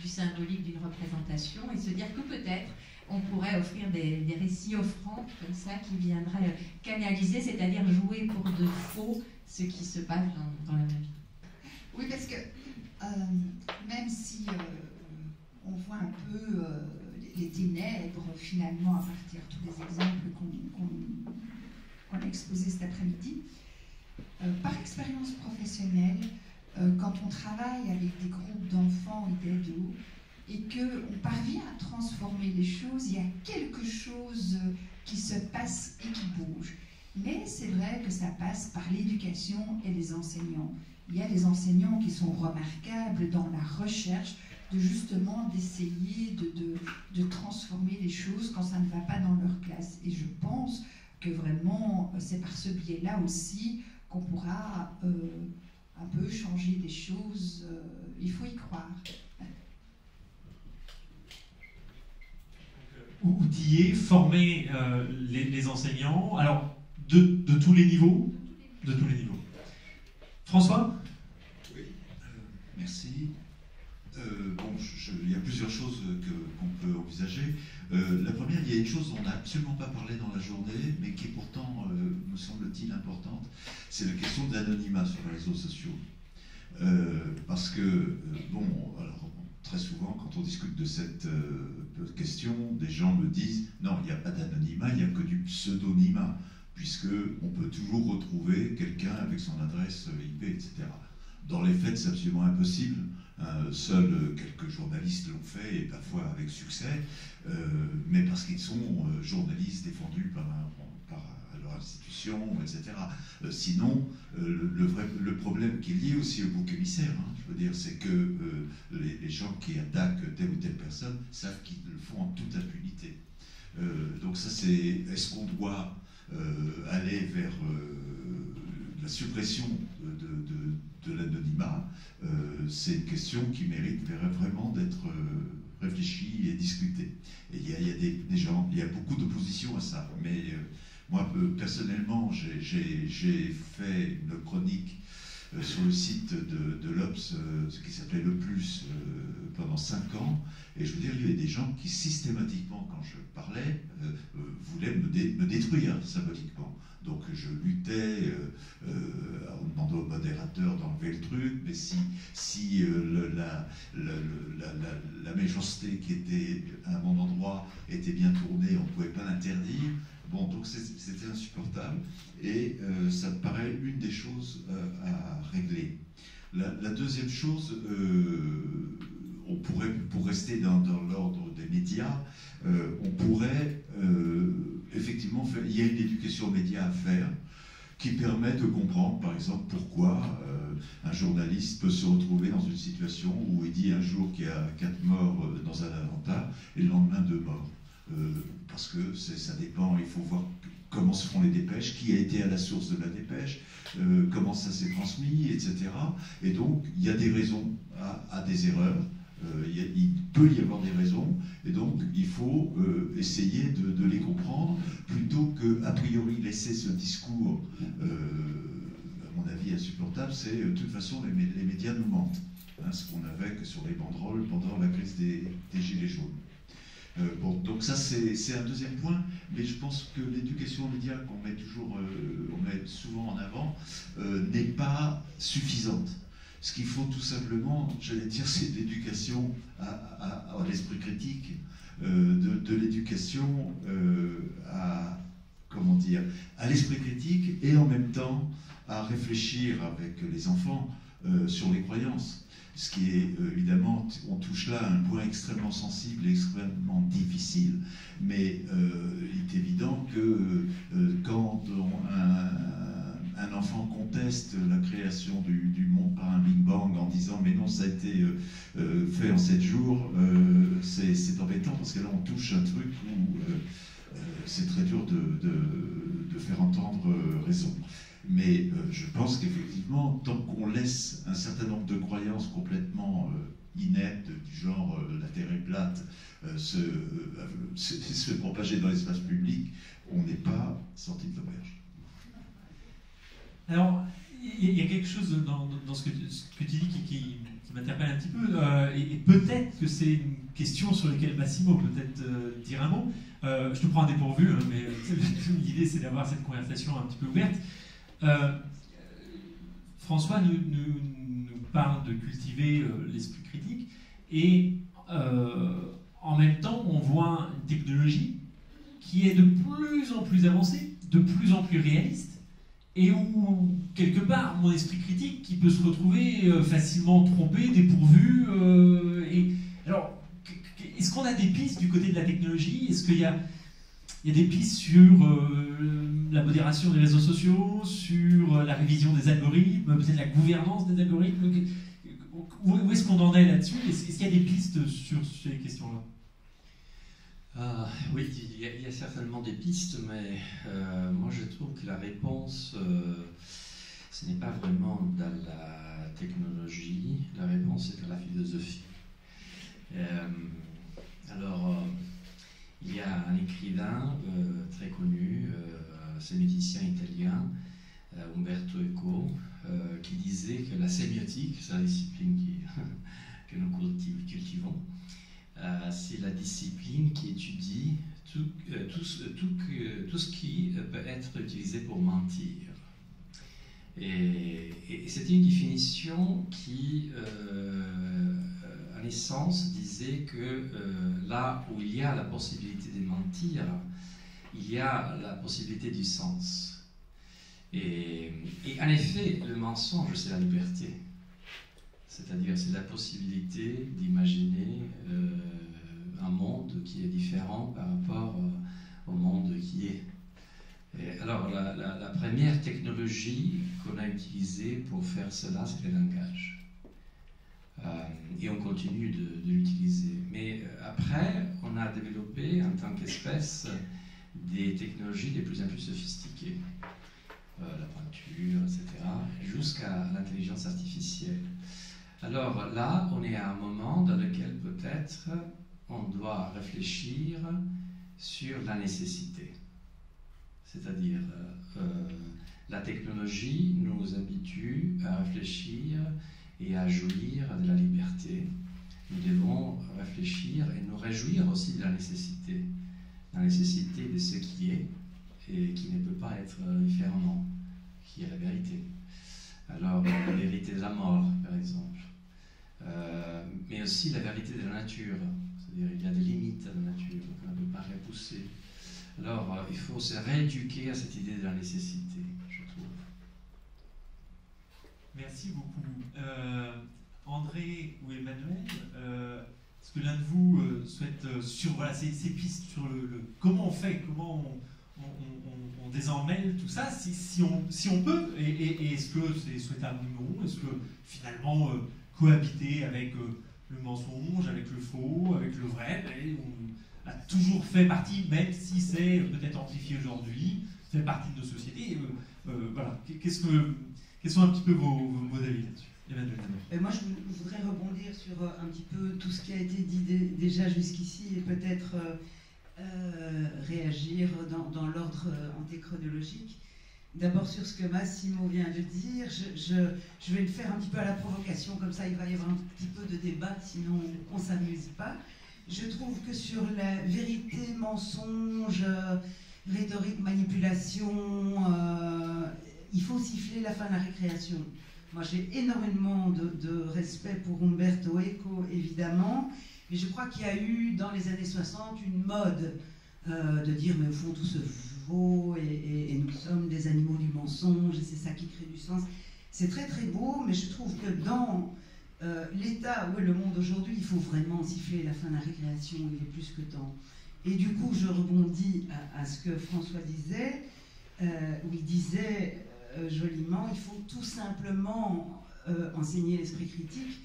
du symbolique d'une représentation et se dire que peut-être on pourrait offrir des récits offrandes comme ça qui viendraient canaliser, c'est-à-dire jouer pour de faux ce qui se passe dans la vie. Oui, parce que même si on voit un peu les ténèbres finalement à partir de tous les exemples qu'on a exposés cet après-midi, par expérience professionnelle, quand on travaille avec des groupes d'enfants et d'ados et qu'on parvient à transformer les choses, il y a quelque chose qui se passe et qui bouge. Mais c'est vrai que ça passe par l'éducation et les enseignants. Il y a des enseignants qui sont remarquables dans la recherche d'essayer de transformer les choses quand ça ne va pas dans leur classe. Et je pense que vraiment, c'est par ce biais-là aussi qu'on pourra un peu changer des choses. Il faut y croire. Outiller, former les enseignants, alors de tous les niveaux, de tous les niveaux. François ? Oui, merci. Il y a plusieurs choses qu'on peut envisager. La première, il y a une chose dont on n'a absolument pas parlé dans la journée, mais qui est pourtant, me semble-t-il, importante, c'est la question de l'anonymat sur les réseaux sociaux. Parce que, très souvent, quand on discute de cette question, des gens me disent « Non, il n'y a pas d'anonymat, il n'y a que du pseudonymat, puisqu'on peut toujours retrouver quelqu'un avec son adresse IP, etc. » Dans les faits, c'est absolument impossible. Seuls quelques journalistes l'ont fait, et parfois avec succès, mais parce qu'ils sont journalistes défendus par leur institution, etc. Sinon, le problème qui est lié aussi au bouc émissaire, je veux dire, c'est que les gens qui attaquent telle ou telle personne savent qu'ils le font en toute impunité. Donc ça, c'est... Est-ce qu'on doit aller vers la suppression de l'anonymat? C'est une question qui mérite vraiment d'être réfléchie et discutée. Et il y a des gens, il y a beaucoup d'opposition à ça, mais Moi, personnellement, j'ai fait une chronique sur le site de l'Obs, ce qui s'appelait Le Plus, pendant 5 ans. Et je veux dire, il y avait des gens qui systématiquement, quand je parlais, voulaient me détruire symboliquement. Donc je luttais en demandant au modérateur d'enlever le truc, mais si la méchanceté qui était à mon endroit était bien tournée, on ne pouvait pas l'interdire. Bon, donc c'était insupportable, et ça me paraît une des choses à régler. La deuxième chose, on pourrait, pour rester dans l'ordre des médias, on pourrait effectivement faire, il y a une éducation aux médias à faire qui permet de comprendre, par exemple, pourquoi un journaliste peut se retrouver dans une situation où il dit un jour qu'il y a 4 morts dans un attentat et le lendemain 2 morts. Parce que ça dépend, il faut voir comment se font les dépêches, qui a été à la source de la dépêche, comment ça s'est transmis, etc. Et donc, il y a des raisons à des erreurs, il peut y avoir des raisons, et donc il faut essayer de les comprendre, plutôt que, a priori, laisser ce discours, à mon avis, insupportable, c'est de toute façon, les médias nous mentent. Hein, ce qu'on avait que sur les banderoles pendant la crise des Gilets jaunes. Bon, donc ça c'est un deuxième point, mais je pense que l'éducation aux médias qu'on met toujours, on met souvent en avant, n'est pas suffisante. Ce qu'il faut tout simplement, j'allais dire, c'est de l'éducation à l'esprit critique, de l'éducation comment dire, à l'esprit critique, et en même temps à réfléchir avec les enfants sur les croyances. Ce qui est, évidemment, on touche là à un point extrêmement sensible et extrêmement difficile, mais il est évident que quand un enfant conteste la création du monde par un Big Bang en disant mais non, ça a été fait en 7 jours, c'est embêtant, parce que là on touche un truc où c'est très dur de faire entendre raison. Mais je pense qu'effectivement, tant qu'on laisse un certain nombre de croyances complètement ineptes, du genre la Terre est plate, se propager dans l'espace public, on n'est pas sorti de l'auberge. Alors, il y a quelque chose dans ce que tu dis qui m'interpelle un petit peu, et peut-être que c'est une question sur laquelle Massimo peut peut-être dire un mot. Je te prends un dépourvu, hein, mais l'idée c'est d'avoir cette conversation un petit peu ouverte. François nous parle de cultiver l'esprit critique, et en même temps on voit une technologie qui est de plus en plus avancée, de plus en plus réaliste, et où quelque part mon esprit critique qui peut se retrouver facilement trompé, dépourvu. Et alors, est-ce qu'on a des pistes du côté de la technologie? Est-ce qu'il y a des pistes sur la modération des réseaux sociaux, sur la révision des algorithmes, peut-être la gouvernance des algorithmes? Où est-ce qu'on en est là-dessus? Est-ce qu'il y a des pistes sur ces questions-là? Oui, il y a certainement des pistes, mais moi je trouve que la réponse, ce n'est pas vraiment dans la technologie, la réponse est dans la philosophie. Alors, il y a un écrivain très connu, sémioticien italien, Umberto Eco, qui disait que la sémiotique, c'est la discipline que nous cultivons, c'est la discipline qui étudie tout ce qui peut être utilisé pour mentir. Et c'était une définition qui, en essence, disait que là où il y a la possibilité de mentir, il y a la possibilité du sens. Et en effet, le mensonge, c'est la liberté. C'est-à-dire, c'est la possibilité d'imaginer un monde qui est différent par rapport au monde qui est. Et alors, la première technologie qu'on a utilisée pour faire cela, c'est le langage. Et on continue de l'utiliser. Mais après, on a développé, en tant qu'espèce, des technologies de plus en plus sophistiquées. La peinture, etc., jusqu'à l'intelligence artificielle. Alors là, on est à un moment dans lequel peut-être on doit réfléchir sur la nécessité. C'est-à-dire, la technologie nous habitue à réfléchir et à jouir de la liberté. Nous devons réfléchir et nous réjouir aussi de la nécessité de ce qui est et qui ne peut pas être différemment, qui est la vérité. Alors, la vérité de la mort, par exemple, mais aussi la vérité de la nature. C'est-à-dire, il y a des limites à la nature qu'on ne peut pas repousser. Alors, il faut se rééduquer à cette idée de la nécessité, je trouve. Merci beaucoup. André ou Emmanuel, est-ce que l'un de vous souhaite sur voilà, ces pistes sur comment on fait, comment on désenmêle tout ça, si on peut, et est-ce que c'est souhaitable ou non, est-ce que finalement cohabiter avec le mensonge, avec le faux, avec le vrai, on a toujours fait partie, même si c'est peut-être amplifié aujourd'hui, fait partie de nos sociétés. Voilà. Quels sont un petit peu vos modèles là-dessus? Moi, je voudrais rebondir sur un petit peu tout ce qui a été dit déjà jusqu'ici et peut-être réagir dans l'ordre antéchronologique. D'abord sur ce que Massimo vient de dire, je vais le faire un petit peu à la provocation, comme ça il va y avoir un petit peu de débat, sinon on ne s'amuse pas. Je trouve que sur la vérité, mensonge, rhétorique, manipulation, il faut siffler la fin de la récréation. Moi, j'ai énormément de respect pour Umberto Eco, évidemment, mais je crois qu'il y a eu, dans les années 60, une mode de dire, mais au fond, tout se vaut, et nous sommes des animaux du mensonge, et c'est ça qui crée du sens. C'est très, très beau, mais je trouve que dans l'état où est le monde aujourd'hui, il faut vraiment siffler la fin de la récréation, il est plus que temps. Et du coup, je rebondis à ce que François disait, où il disait... joliment, il faut tout simplement enseigner l'esprit critique.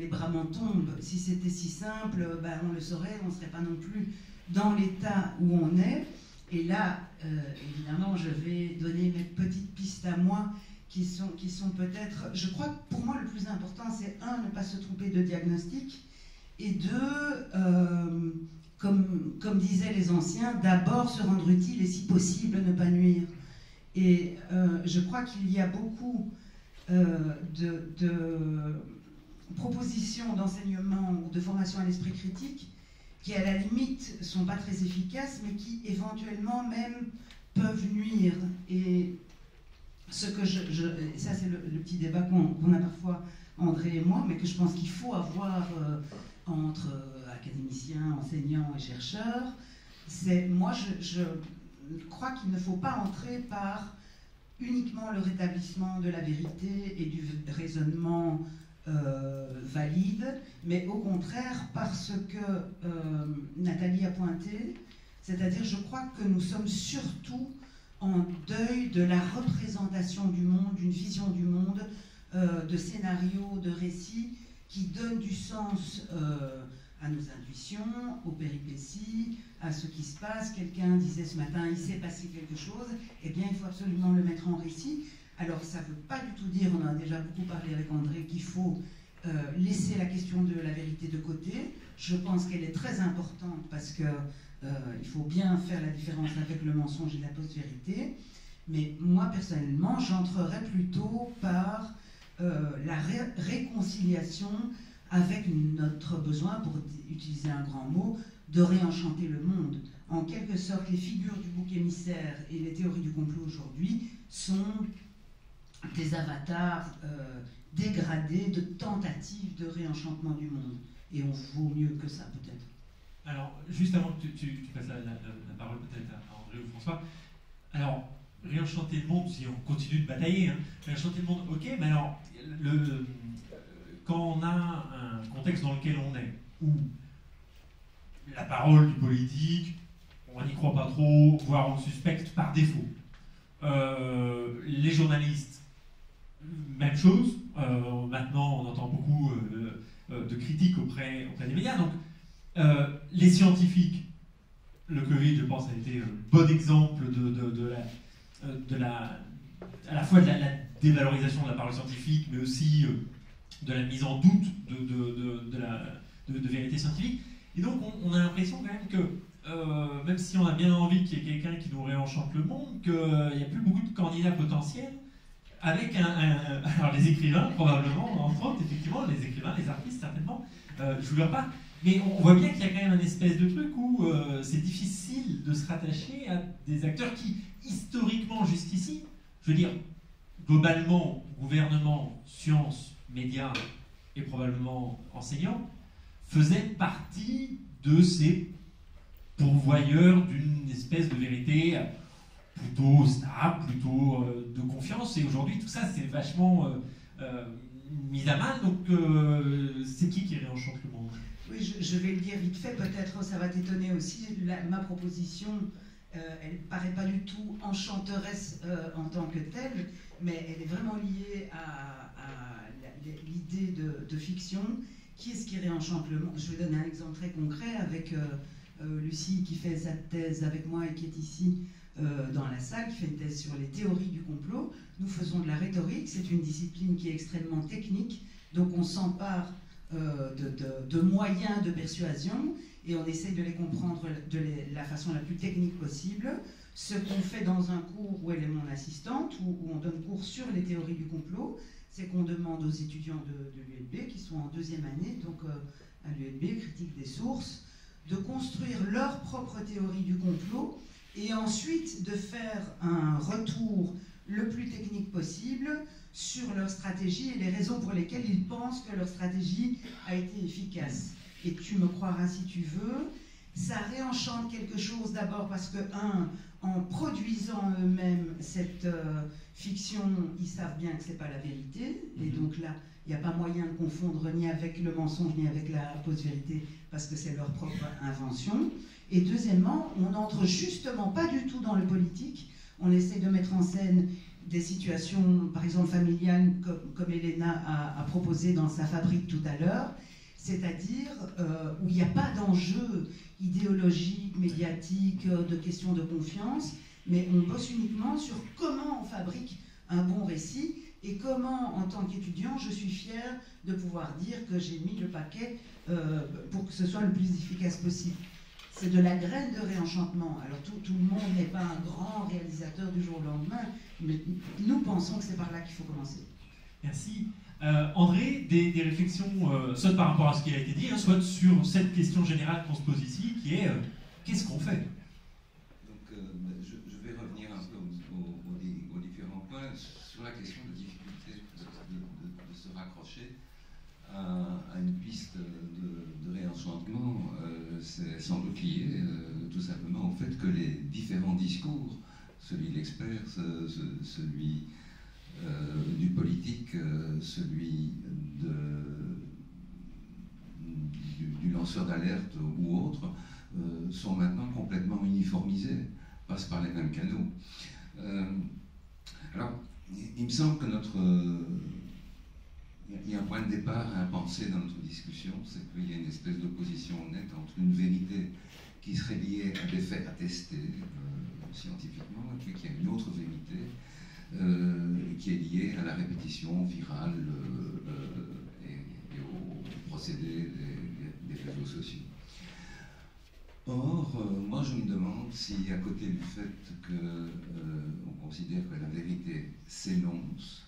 Les bras m'en tombent. Si c'était si simple, on le saurait, on ne serait pas non plus dans l'état où on est. Et là, évidemment, je vais donner mes petites pistes à moi qui sont peut-être... Je crois que pour moi, le plus important, c'est un, ne pas se tromper de diagnostic, et deux, comme disaient les anciens, d'abord se rendre utile et si possible ne pas nuire. Et je crois qu'il y a beaucoup de propositions d'enseignement ou de formation à l'esprit critique qui, à la limite, ne sont pas très efficaces, mais qui, éventuellement, même peuvent nuire. Et ce que ça, c'est le petit débat qu'on a parfois, André et moi, mais que je pense qu'il faut avoir entre académiciens, enseignants et chercheurs, c'est, moi, je crois qu'il ne faut pas entrer par uniquement le rétablissement de la vérité et du raisonnement valide, mais au contraire parce que Nathalie a pointé, c'est-à-dire je crois que nous sommes surtout en deuil de la représentation du monde, d'une vision du monde, de scénarios, de récits qui donnent du sens à nos intuitions, aux péripéties, à ce qui se passe. Quelqu'un disait ce matin, il s'est passé quelque chose, eh bien il faut absolument le mettre en récit. Alors ça ne veut pas du tout dire, on en a déjà beaucoup parlé avec André, qu'il faut laisser la question de la vérité de côté. Je pense qu'elle est très importante parce que il faut bien faire la différence avec le mensonge et la post-vérité. Mais moi personnellement, j'entrerais plutôt par la réconciliation avec notre besoin, pour utiliser un grand mot, de réenchanter le monde. En quelque sorte, les figures du bouc émissaire et les théories du complot aujourd'hui sont des avatars dégradés de tentatives de réenchantement du monde. Et on vaut mieux que ça, peut-être. Alors, juste avant que tu passes la parole peut-être à André ou François, alors, réenchanter le monde, si on continue de batailler, hein, réenchanter le monde, ok, mais alors, quand on a un contexte dans lequel on est, où la parole du politique, on n'y croit pas trop, voire on le suspecte par défaut, les journalistes, même chose, maintenant on entend beaucoup de critiques auprès des médias, donc les scientifiques, le Covid, je pense, a été un bon exemple à la fois de la dévalorisation de la parole scientifique, mais aussi de la mise en doute de vérité scientifique. Et donc on a l'impression quand même que même si on a bien envie qu'il y ait quelqu'un qui nous réenchante le monde, qu'il n'y a plus beaucoup de candidats potentiels, avec alors les écrivains, probablement, entre autres, effectivement, les écrivains, les artistes, certainement, je vous leur pas. Mais on voit bien qu'il y a quand même un espèce de truc où c'est difficile de se rattacher à des acteurs qui, historiquement, jusqu'ici, je veux dire, globalement, gouvernement, sciences, médias et probablement enseignants, faisaient partie de ces pourvoyeurs d'une espèce de vérité plutôt stable, plutôt de confiance. Et aujourd'hui, tout ça, c'est vachement mis à mal. Donc, c'est qui réenchante le monde? Oui, je vais le dire vite fait, peut-être ça va t'étonner aussi. Ma proposition, elle ne paraît pas du tout enchanteresse en tant que telle, mais elle est vraiment liée à l'idée de fiction. Qui est-ce qui réenchante le monde? Je vais donner un exemple très concret avec Lucie qui fait sa thèse avec moi et qui est ici dans la salle, qui fait une thèse sur les théories du complot. Nous faisons de la rhétorique, c'est une discipline qui est extrêmement technique, donc on s'empare de moyens de persuasion et on essaye de les comprendre de la façon la plus technique possible. Ce qu'on fait dans un cours où elle est mon assistante, où on donne cours sur les théories du complot, c'est qu'on demande aux étudiants de l'ULB, qui sont en deuxième année, donc à l'ULB, critique des sources, de construire leur propre théorie du complot et ensuite de faire un retour le plus technique possible sur leur stratégie et les raisons pour lesquelles ils pensent que leur stratégie a été efficace. Et tu me croiras si tu veux, ça réenchante quelque chose d'abord parce que, en produisant eux-mêmes cette fiction, ils savent bien que ce n'est pas la vérité, et donc là, il n'y a pas moyen de confondre ni avec le mensonge ni avec la post-vérité parce que c'est leur propre invention. Et deuxièmement, on n'entre justement pas du tout dans le politique, on essaie de mettre en scène des situations, par exemple familiales, comme Elena a proposé dans sa fabrique tout à l'heure, c'est-à-dire où il n'y a pas d'enjeu idéologique, médiatique, de questions de confiance, mais on bosse uniquement sur comment on fabrique un bon récit et comment, en tant qu'étudiant, je suis fier de pouvoir dire que j'ai mis le paquet pour que ce soit le plus efficace possible. C'est de la graine de réenchantement. Alors tout le monde n'est pas un grand réalisateur du jour au lendemain, mais nous pensons que c'est par là qu'il faut commencer. Merci. André, des réflexions, soit par rapport à ce qui a été dit, soit sur cette question générale qu'on se pose ici, qui est qu'est-ce qu'on fait? Donc, je vais revenir un peu aux différents points sur la question de difficulté de se raccrocher à une piste de réenchantement. C'est sans doute lié tout simplement au fait que les différents discours, celui de l'expert, celui du politique, celui du lanceur d'alerte ou autre, sont maintenant complètement uniformisés, passent par les mêmes canaux. Alors, il me semble que il y a un point de départ à penser dans notre discussion, c'est qu'il y a une espèce d'opposition nette entre une vérité qui serait liée à des faits attestés scientifiquement, et puis qu'il y a une autre vérité qui est liée à la répétition virale et au procédé des réseaux sociaux. Or, moi je me demande si, à côté du fait qu'on considère que la vérité s'énonce,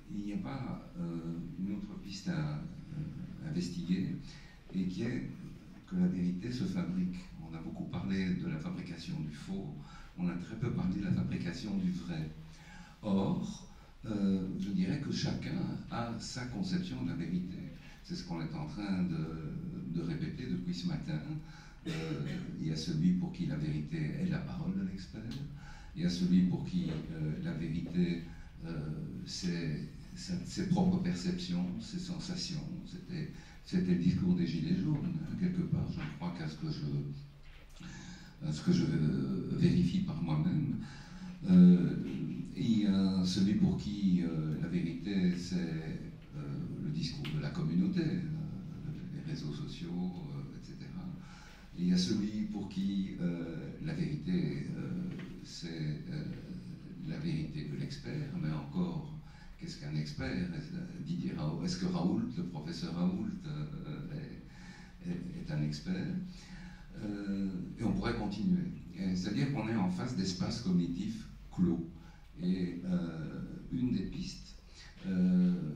il n'y a pas une autre piste à investiguer, et qui est que la vérité se fabrique. On a beaucoup parlé de la fabrication du faux, on a très peu parlé de la fabrication du vrai. Or, je dirais que chacun a sa conception de la vérité. C'est ce qu'on est en train de répéter depuis ce matin. Il y a celui pour qui la vérité est la parole de l'expert, il y a celui pour qui la vérité c'est ses propres perceptions, ses sensations. C'était le discours des Gilets jaunes, quelque part, je crois qu'à ce que je vérifie par moi-même. Il y a celui pour qui la vérité, c'est le discours de la communauté, les réseaux sociaux, etc. Et il y a celui pour qui la vérité, c'est la vérité de l'expert, mais encore, qu'est-ce qu'un expert? Est-ce que Raoult, le professeur Raoult, est un expert? Et on pourrait continuer. C'est-à-dire qu'on est en face d'espaces cognitifs clos. Et une des pistes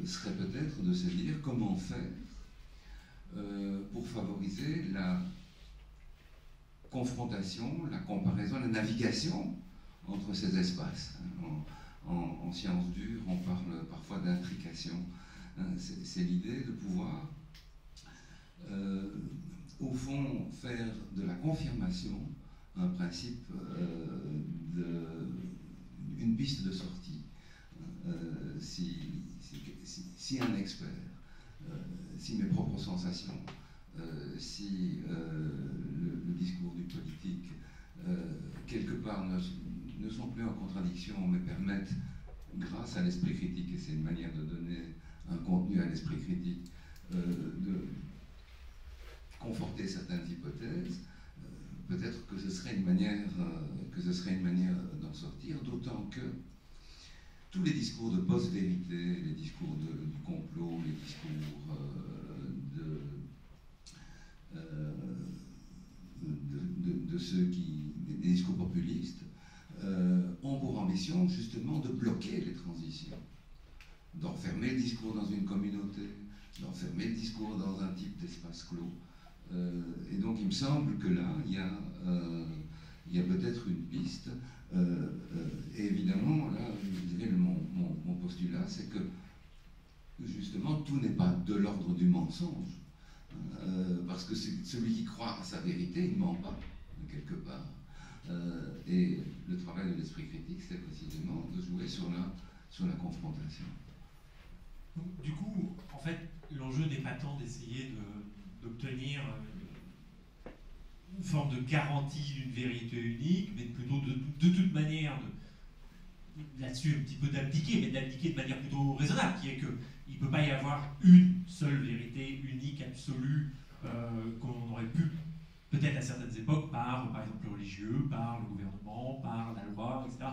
serait peut-être de se dire comment faire pour favoriser la confrontation, la comparaison, la navigation entre ces espaces. En sciences dures, on parle parfois d'intrication. C'est l'idée de pouvoir, au fond, faire de la confirmation un principe, une piste de sortie. Si un expert, si mes propres sensations, si le discours du politique, quelque part, ne sont plus en contradiction, mais permettent, grâce à l'esprit critique, et c'est une manière de donner un contenu à l'esprit critique, de conforter certaines hypothèses, peut-être que ce serait une manière, d'en sortir, d'autant que tous les discours de post-vérité, les discours du complot, les discours de ceux des discours populistes, ont pour ambition justement de bloquer les transitions, d'enfermer le discours dans une communauté, d'enfermer le discours dans un type d'espace clos. Et donc il me semble que là, il y a peut-être une piste. Et évidemment, là, je dirais mon postulat, c'est que justement tout n'est pas de l'ordre du mensonge. Parce que celui qui croit à sa vérité, il ne ment pas, quelque part. Et le travail de l'esprit critique, c'est précisément de jouer sur la confrontation. Donc, du coup, en fait, l'enjeu n'est pas tant d'essayer d'obtenir une forme de garantie d'une vérité unique, mais plutôt de toute manière, là-dessus un petit peu d'abdiquer, mais d'abdiquer de manière plutôt raisonnable, qui est qu'il ne peut pas y avoir une seule vérité unique, absolue, qu'on aurait pu, peut-être à certaines époques, par exemple le religieux, par le gouvernement, par la loi, etc.,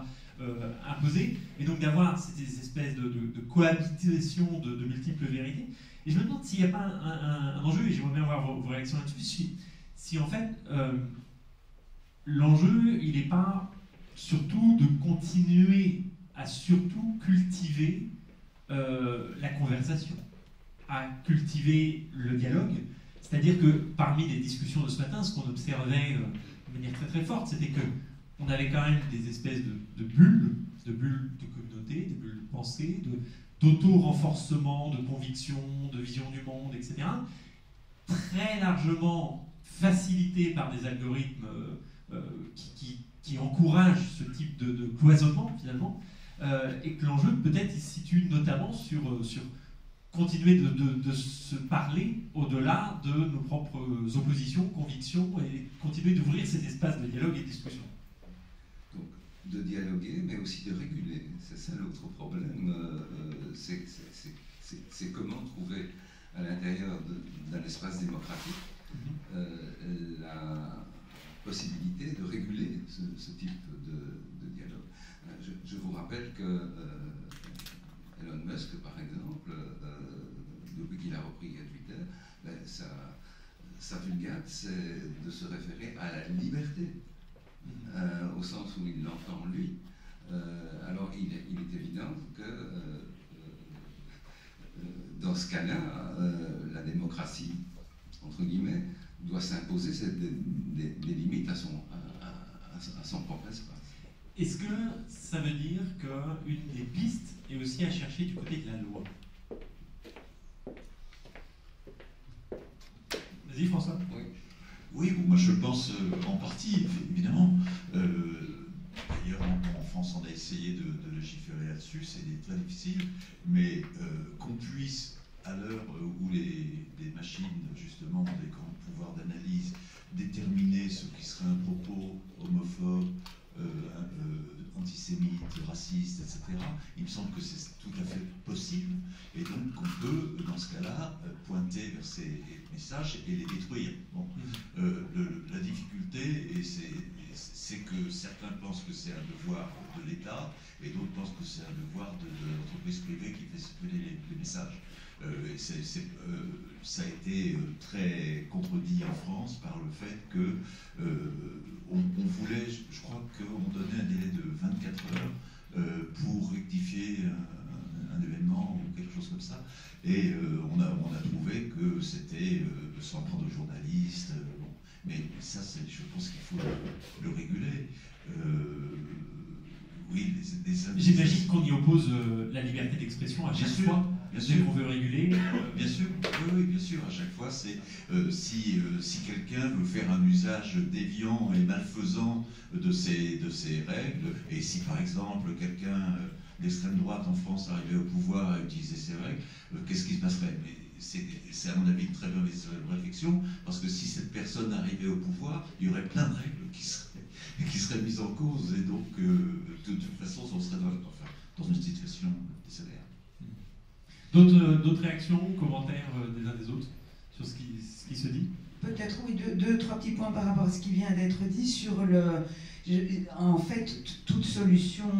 imposer, et donc d'avoir ces espèces de cohabitation de multiples vérités. Et je me demande s'il n'y a pas un enjeu, et j'aimerais bien avoir vos réactions là-dessus, si en fait l'enjeu, il n'est pas surtout de continuer à surtout cultiver la conversation, à cultiver le dialogue. C'est-à-dire que parmi les discussions de ce matin, ce qu'on observait de manière très très forte, c'était qu'on avait quand même des espèces de bulles de communauté, des bulles de pensée, d'auto-renforcement, de conviction, de vision du monde, etc., très largement facilitées par des algorithmes qui encouragent ce type de cloisonnement, finalement, et que l'enjeu, peut-être, il se situe notamment sur continuer de se parler au-delà de nos propres oppositions, convictions, et continuer d'ouvrir ces espaces de dialogue et de discussion. Donc, de dialoguer, mais aussi de réguler. C'est ça l'autre problème. C'est comment trouver à l'intérieur d'un espace démocratique la possibilité de réguler ce type de dialogue. Je vous rappelle que Elon Musk, par exemple, depuis qu'il a repris Twitter, sa vulgate, c'est de se référer à la liberté, au sens où il l'entend lui. Alors il est évident que dans ce cas-là, la démocratie, entre guillemets, doit s'imposer des limites à son propre espace. Est-ce que ça veut dire qu'une des pistes est aussi à chercher du côté de la loi? Vas-y, François. Oui, moi je pense en partie, évidemment. D'ailleurs, en France, on a essayé de légiférer là-dessus, c'est très difficile, mais qu'on puisse, à l'heure où les machines, justement, ont des grands pouvoirs d'analyse, déterminer ce qui serait un propos homophobe, antisémite, raciste, etc., il me semble que c'est tout à fait possible, et donc qu'on peut, dans ce cas-là, pointer vers ces messages et les détruire. Bon. La difficulté, c'est que certains pensent que c'est un devoir de l'État, et d'autres pensent que c'est un devoir de l'entreprise privée qui fait circuler les messages. ça a été très contredit en France par le fait que on voulait, je crois qu'on donnait un délai de 24 heures pour rectifier un événement ou quelque chose comme ça. Et on a trouvé que c'était sans prendre de journalistes. Bon. Mais ça, je pense qu'il faut le réguler. Oui, j'imagine qu'on y oppose la liberté d'expression à chaque fois. Bien sûr, qu'on veut réguler. Bien sûr, oui, bien sûr. À chaque fois, c'est si quelqu'un veut faire un usage déviant et malfaisant de ces règles, et si par exemple quelqu'un d'extrême droite en France arrivait au pouvoir à utiliser ces règles, qu'est-ce qui se passerait? Mais c'est à mon avis une très mauvaise réflexion, parce que si cette personne arrivait au pouvoir, il y aurait plein de règles qui seraient mises en cause, et donc de toute façon, on serait dans une situation décéléraire. D'autres réactions, commentaires des uns des autres sur ce qui se dit? Peut-être, oui, deux, trois petits points par rapport à ce qui vient d'être dit sur en fait, toute solution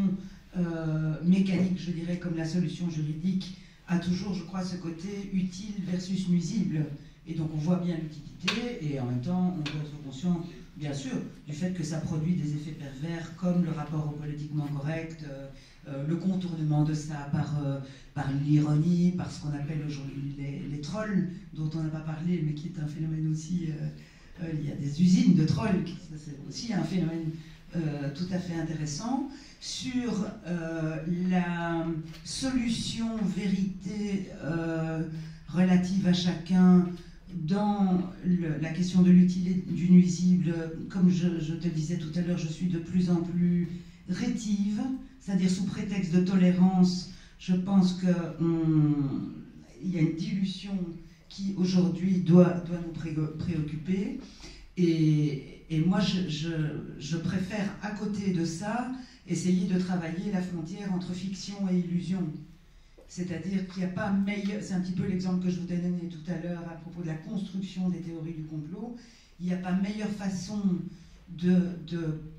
mécanique, je dirais, comme la solution juridique, a toujours, je crois, ce côté utile versus nuisible. Et donc on voit bien l'utilité, et en même temps, on doit être conscient, bien sûr, du fait que ça produit des effets pervers, comme le rapport au politiquement correct, le contournement de ça par l'ironie, par ce qu'on appelle aujourd'hui les trolls, dont on n'a pas parlé, mais qui est un phénomène aussi. Il y a des usines de trolls, c'est aussi un phénomène tout à fait intéressant. Sur la solution vérité relative à chacun dans la question de l'utile et du nuisible, comme je te disais tout à l'heure, je suis de plus en plus rétive, c'est-à-dire sous prétexte de tolérance, je pense qu'il y a une dilution qui aujourd'hui doit nous préoccuper. Et moi, je préfère, à côté de ça, essayer de travailler la frontière entre fiction et illusion. C'est-à-dire qu'il n'y a pas meilleur... C'est un petit peu l'exemple que je vous donnais tout à l'heure à propos de la construction des théories du complot. Il n'y a pas meilleure façon de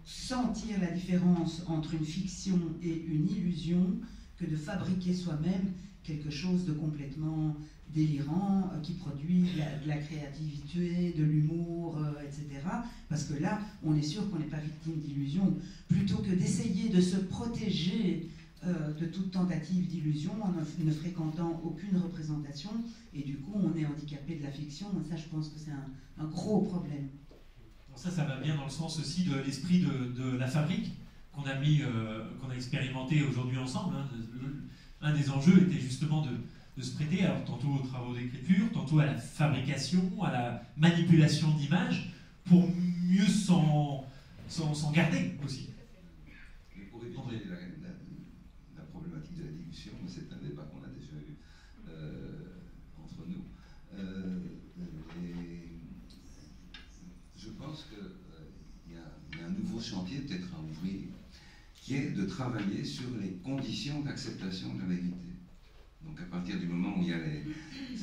sentir la différence entre une fiction et une illusion que de fabriquer soi-même quelque chose de complètement délirant, qui produit de la créativité, de l'humour, etc. Parce que là, on est sûr qu'on n'est pas victime d'illusions. Plutôt que d'essayer de se protéger de toute tentative d'illusion en ne fréquentant aucune représentation, et du coup, on est handicapé de la fiction. Et ça, je pense que c'est un gros problème. Ça va bien dans le sens aussi de l'esprit de la fabrique qu'on a expérimenté aujourd'hui ensemble. Hein. Un des enjeux était justement de se prêter, alors tantôt aux travaux d'écriture, tantôt à la fabrication, à la manipulation d'images, pour mieux s'en garder aussi. Mais pour éviter la problématique de la dilution, c'est un débat qu'on a déjà eu entre nous, je pense qu'il y a un nouveau chantier peut-être à ouvrir, qui est de travailler sur les conditions d'acceptation de la vérité. Donc à partir du moment où il y a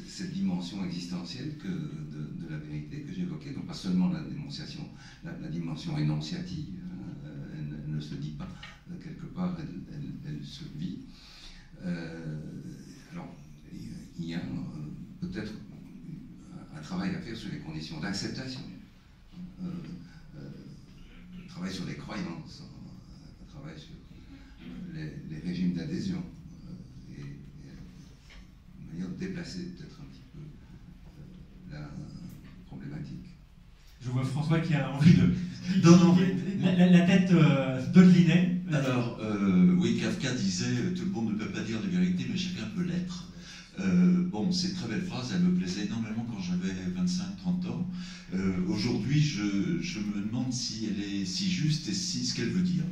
cette dimension existentielle de la vérité que j'évoquais, donc pas seulement la dénonciation, la dimension énonciative, elle ne se dit pas, quelque part elle se vit. Alors il y a peut-être un travail à faire sur les conditions d'acceptation, un travail sur les croyances, un travail sur les régimes d'adhésion. Déplacer peut-être un petit peu la problématique. Je vois François qui a envie de... La tête d'Audelinet. Alors, oui, Kafka disait « Tout le monde ne peut pas dire la vérité, mais chacun peut l'être ». Bon, c'est une très belle phrase, elle me plaisait énormément quand j'avais 25-30 ans. Aujourd'hui, je me demande si elle est si juste et ce qu'elle veut dire.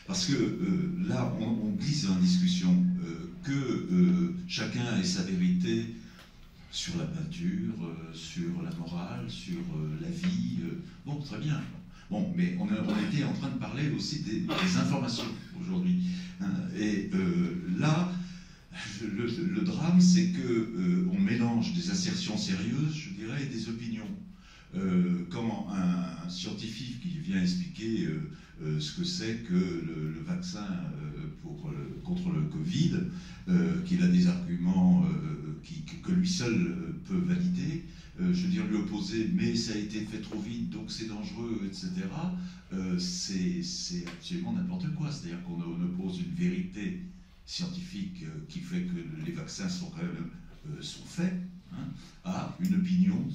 Parce que là, on glisse dans la discussion que chacun ait sa vérité sur la peinture, sur la morale, sur la vie. Bon, très bien. Bon, mais on était en train de parler aussi des informations aujourd'hui. Hein, et là, le drame, c'est qu'on mélange des assertions sérieuses, je dirais, et des opinions. Quand un scientifique qui vient expliquer ce que c'est que le vaccin contre le Covid, qu'il a des arguments que lui seul peut valider. Je veux dire, lui opposer, mais ça a été fait trop vite, donc c'est dangereux, etc. C'est absolument n'importe quoi. C'est-à-dire qu'on oppose une vérité scientifique qui fait que les vaccins sont quand même sont faits, hein, à une opinion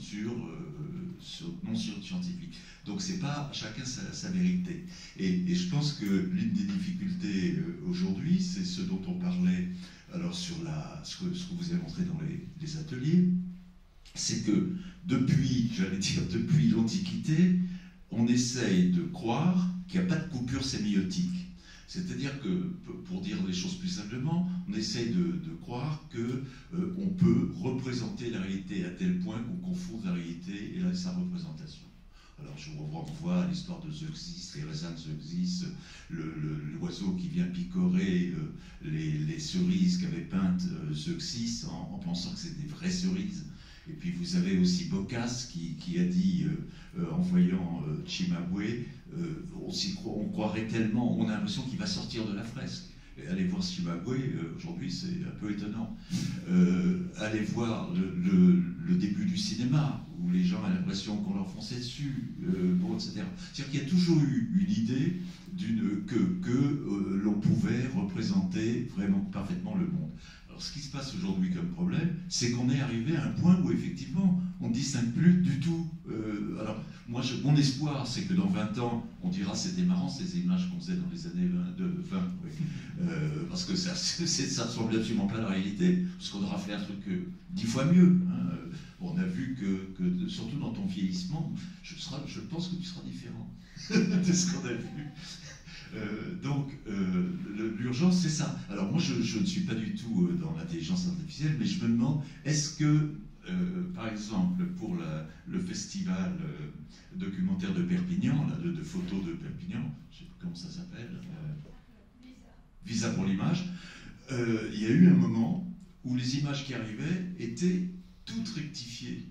non scientifique. Donc c'est pas chacun sa vérité. Et je pense que l'une des difficultés aujourd'hui, c'est ce dont on parlait alors sur ce que vous avez montré dans les ateliers, c'est que depuis l'Antiquité, on essaye de croire qu'il n'y a pas de coupure sémiotique. C'est-à-dire que, pour dire les choses plus simplement, on essaye de croire qu'on peut représenter la réalité à tel point qu'on confond la réalité et sa représentation. Alors je vous renvoie à l'histoire de Zeuxis, les raisins de Zeuxis, l'oiseau qui vient picorer les cerises qu'avait peintes Zeuxis en pensant que c'était des vraies cerises. Et puis vous avez aussi Boccace qui a dit, en voyant Cimabue, on croirait tellement, on a l'impression qu'il va sortir de la fresque. Et allez voir Cimabue, aujourd'hui c'est un peu étonnant. Allez voir le début du cinéma, où les gens ont l'impression qu'on leur fonçait dessus, bon, etc. C'est-à-dire qu'il y a toujours eu une idée que l'on pouvait représenter vraiment parfaitement le monde. Alors ce qui se passe aujourd'hui comme problème, c'est qu'on est arrivé à un point où effectivement on ne distingue plus du tout. Alors moi, mon espoir, c'est que dans 20 ans, on dira c'était marrant ces images qu'on faisait dans les années 20, oui. Parce que ça ne ressemble absolument pas à la réalité, parce qu'on aura fait un truc 10 fois mieux. Hein. On a vu que surtout dans ton vieillissement, je pense que tu seras différent de ce qu'on a vu. Donc, l'urgence, c'est ça. Alors moi, je ne suis pas du tout dans l'intelligence artificielle, mais je me demande, est-ce que, par exemple, pour le festival documentaire de Perpignan, là, de photos de Perpignan, je ne sais plus comment ça s'appelle, Visa pour l'image, il y a eu un moment où les images qui arrivaient étaient toutes rectifiées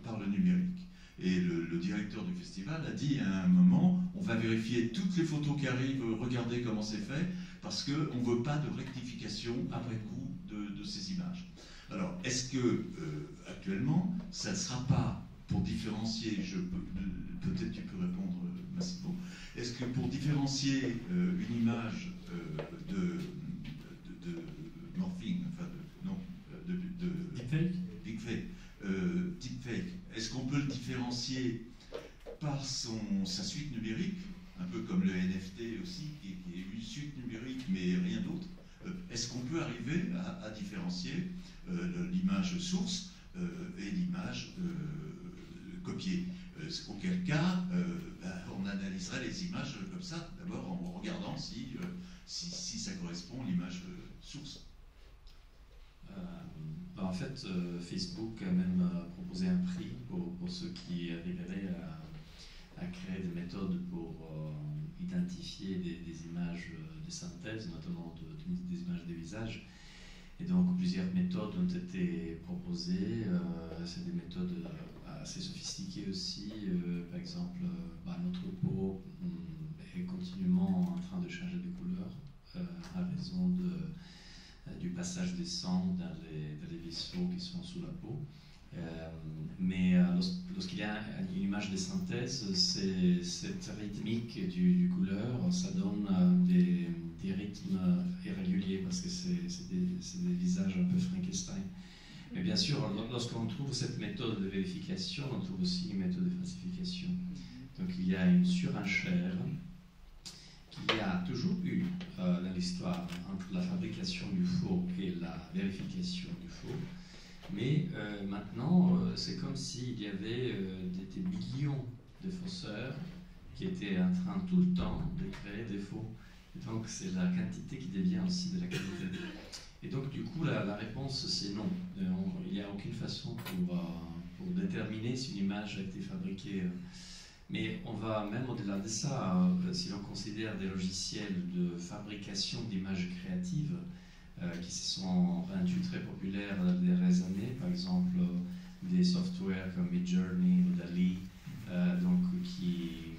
par le numérique. Et le directeur du festival a dit à un moment, on va vérifier toutes les photos qui arrivent, regardez comment c'est fait, parce qu'on ne veut pas de rectification après coup de ces images. Alors, est-ce que, actuellement, ça ne sera pas, pour différencier, peut-être tu peux répondre, Massimo, est-ce que pour différencier une image de morphing, enfin, deepfake, est-ce qu'on peut le différencier par sa suite numérique, un peu comme le NFT aussi, qui est une suite numérique mais rien d'autre? Est-ce qu'on peut arriver à différencier l'image source et l'image copiée? Auquel cas, on analyserait les images comme ça, d'abord en regardant si ça correspond à l'image source. En fait, Facebook a même proposé un prix pour ceux qui arriveraient à créer des méthodes pour identifier des images de synthèse, notamment des images de visage. Et donc plusieurs méthodes ont été proposées. C'est des méthodes assez sophistiquées aussi. Par exemple, notre peau est continuellement en train de changer de couleur à raison du passage des sangs dans les vaisseaux qui sont sous la peau. Mais lorsqu'il y a une image de synthèse, cette rythmique du couleur, ça donne des rythmes irréguliers parce que c'est des visages un peu Frankenstein. Mais bien sûr, lorsqu'on trouve cette méthode de vérification, on trouve aussi une méthode de falsification. Donc il y a une surenchère qu'il y a toujours eu dans l'histoire entre la fabrication du faux et la vérification du faux. Mais maintenant, c'est comme s'il y avait des millions de fausseurs qui étaient en train tout le temps de créer des faux. Et donc c'est la quantité qui devient aussi de la qualité. Et donc du coup, la réponse c'est non. Il n'y a aucune façon pour déterminer si une image a été fabriquée. Mais on va même au-delà de ça, si l'on considère des logiciels de fabrication d'images créatives qui se sont rendus très populaires dans les dernières années, par exemple des softwares comme Midjourney ou DALL-E, donc qui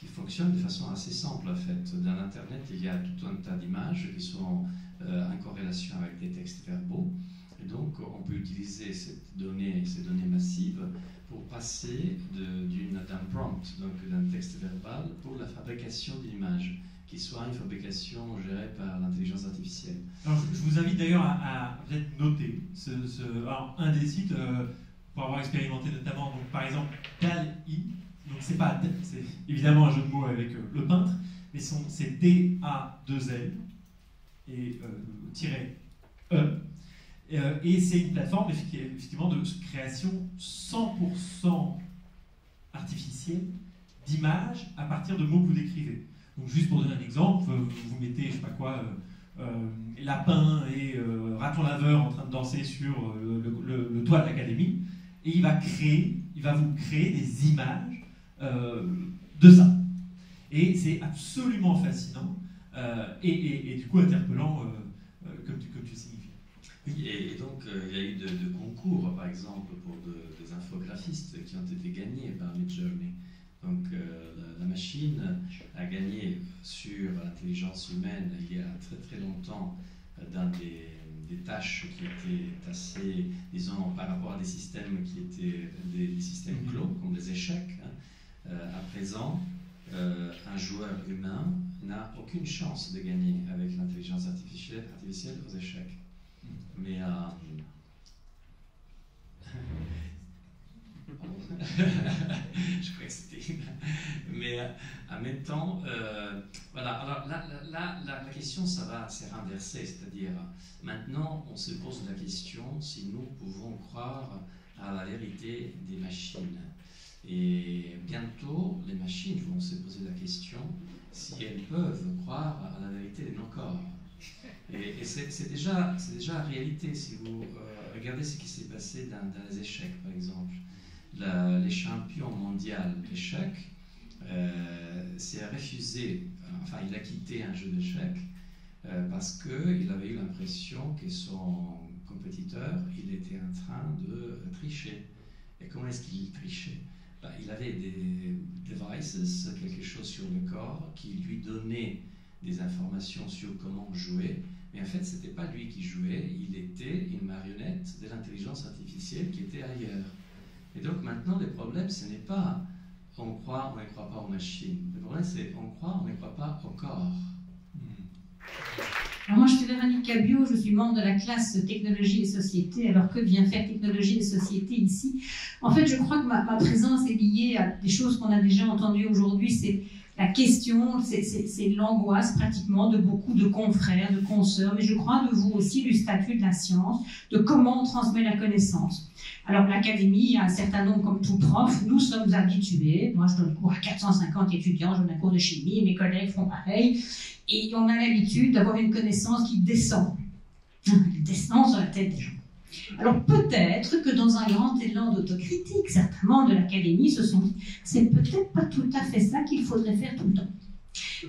qui fonctionne de façon assez simple en fait. Dans Internet, il y a tout un tas d'images qui sont en corrélation avec des textes verbaux. Et donc, on peut utiliser ces données massives pour passer d'un prompt, donc d'un texte verbal, pour la fabrication d'une image, qui soit une fabrication gérée par l'intelligence artificielle. Alors, je vous invite d'ailleurs à peut-être noter alors, un des sites, pour avoir expérimenté notamment, donc, par exemple, DALL-E, donc c'est évidemment un jeu de mots avec le peintre, mais c'est D-A-2-L et -E. Et c'est une plateforme effectivement de création 100% artificielle d'images à partir de mots que vous décrivez. Donc juste pour donner un exemple, vous mettez, je sais pas quoi, lapin et raton laveur en train de danser sur le toit de l'académie, et il va vous créer des images de ça. Et c'est absolument fascinant et du coup interpellant, comme tu signifies. Oui, et donc il y a eu de concours, par exemple, pour des infographistes qui ont été gagnés par Midjourney. Donc la machine a gagné sur l'intelligence humaine il y a très très longtemps dans des tâches qui étaient assez, disons, par rapport à des systèmes qui étaient des systèmes clos, comme les échecs. À présent, un joueur humain n'a aucune chance de gagner avec l'intelligence artificielle aux échecs. Mais je crois que c'était. Mais en même temps, voilà. Alors la question, s'est renversée, c'est-à-dire maintenant, on se pose la question si nous pouvons croire à la vérité des machines. Et bientôt, les machines vont se poser la question si elles peuvent croire à la vérité de nos corps. Et c'est déjà la réalité. Si vous regardez ce qui s'est passé dans les échecs, par exemple, les champions mondiaux d'échecs s'est refusé, enfin il a quitté un jeu d'échecs parce qu'il avait eu l'impression que son compétiteur, il était en train de tricher. Et comment est-ce qu'il trichait? Il avait des devices, quelque chose sur le corps qui lui donnait des informations sur comment jouer, mais en fait, ce n'était pas lui qui jouait, il était une marionnette de l'intelligence artificielle qui était ailleurs. Et donc maintenant, le problème, ce n'est pas on croit, on ne croit pas aux machines. Le problème, c'est on croit, on ne croit pas au corps. Alors moi, je suis Véronique Cabio, je suis membre de la classe Technologie et Société. Alors que vient faire Technologie et Société ici? En fait, je crois que ma présence est liée à des choses qu'on a déjà entendues aujourd'hui. C'est la question, c'est l'angoisse pratiquement de beaucoup de confrères, de consoeurs, mais je crois de vous aussi du statut de la science, de comment on transmet la connaissance. Alors l'académie, il y a un certain nombre, comme tout prof, nous sommes habitués, moi je donne cours à 450 étudiants, je donne un cours de chimie, mes collègues font pareil, et on a l'habitude d'avoir une connaissance qui descend sur la tête des gens. Alors peut-être que dans un grand élan d'autocritique, certains membres de l'académie se sont dit c'est peut-être pas tout à fait ça qu'il faudrait faire tout le temps.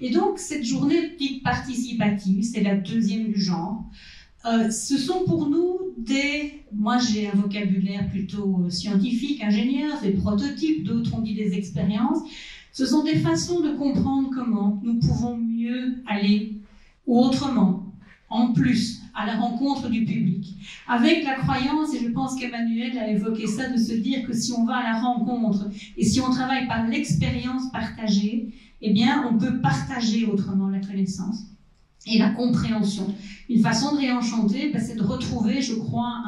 Et donc cette journée dite participative, c'est la deuxième du genre. Ce sont pour nous moi j'ai un vocabulaire plutôt scientifique, ingénieur, des prototypes, d'autres ont dit des expériences. Ce sont des façons de comprendre comment nous pouvons mieux aller autrement, en plus, à la rencontre du public. Avec la croyance, et je pense qu'Emmanuel a évoqué ça, de se dire que si on va à la rencontre et si on travaille par l'expérience partagée, eh bien, on peut partager autrement la connaissance et la compréhension. Une façon de réenchanter, c'est de retrouver, je crois,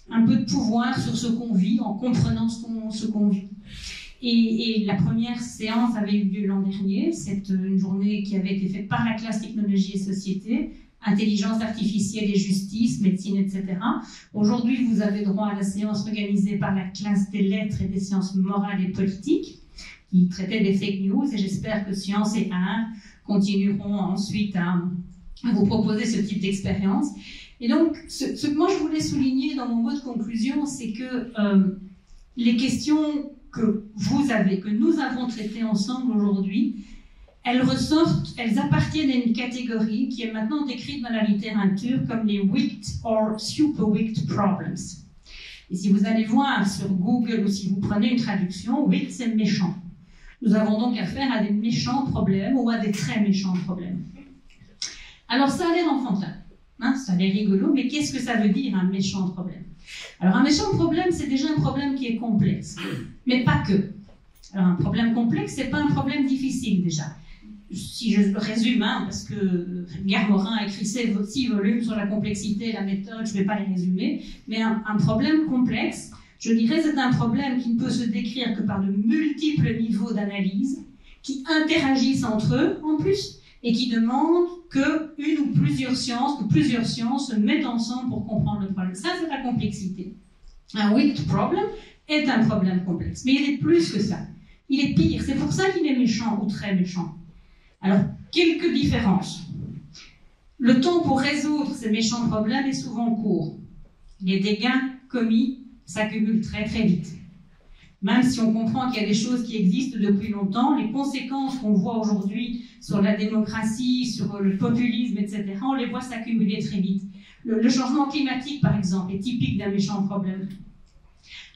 un peu de pouvoir sur ce qu'on vit en comprenant ce qu'on vit. Et la première séance avait eu lieu l'an dernier. C'est une journée qui avait été faite par la classe Technologie et Société, Intelligence artificielle et justice, médecine, etc. Aujourd'hui, vous avez droit à la séance organisée par la classe des lettres et des sciences morales et politiques, qui traitait des fake news, et j'espère que Sciences et Art continueront ensuite à vous proposer ce type d'expérience. Et donc, ce que moi je voulais souligner dans mon mot de conclusion, c'est que les questions que nous avons traitées ensemble aujourd'hui, elles appartiennent à une catégorie qui est maintenant décrite dans la littérature comme les wicked or super wicked problems. Et si vous allez voir sur Google ou si vous prenez une traduction, wicked c'est méchant. Nous avons donc affaire à des méchants problèmes ou à des très méchants problèmes. Alors ça a l'air enfantin, hein, ça a l'air rigolo, mais qu'est-ce que ça veut dire un méchant problème? Alors un méchant problème, c'est déjà un problème qui est complexe, mais pas que. Alors un problème complexe, c'est pas un problème difficile déjà. Si je le résume, hein, parce que Edgar Morin a écrit 6 volumes sur la complexité et la méthode, je ne vais pas les résumer, mais un problème complexe, je dirais, c'est un problème qui ne peut se décrire que par de multiples niveaux d'analyse, qui interagissent entre eux en plus, et qui demandent que plusieurs sciences se mettent ensemble pour comprendre le problème. Ça, c'est la complexité. Un wicked problem est un problème complexe, mais il est plus que ça. Il est pire, c'est pour ça qu'il est méchant ou très méchant. Alors, quelques différences. Le temps pour résoudre ces méchants problèmes est souvent court. Les dégâts commis s'accumulent très très vite. Même si on comprend qu'il y a des choses qui existent depuis longtemps, les conséquences qu'on voit aujourd'hui sur la démocratie, sur le populisme, etc., on les voit s'accumuler très vite. Le changement climatique, par exemple, est typique d'un méchant problème.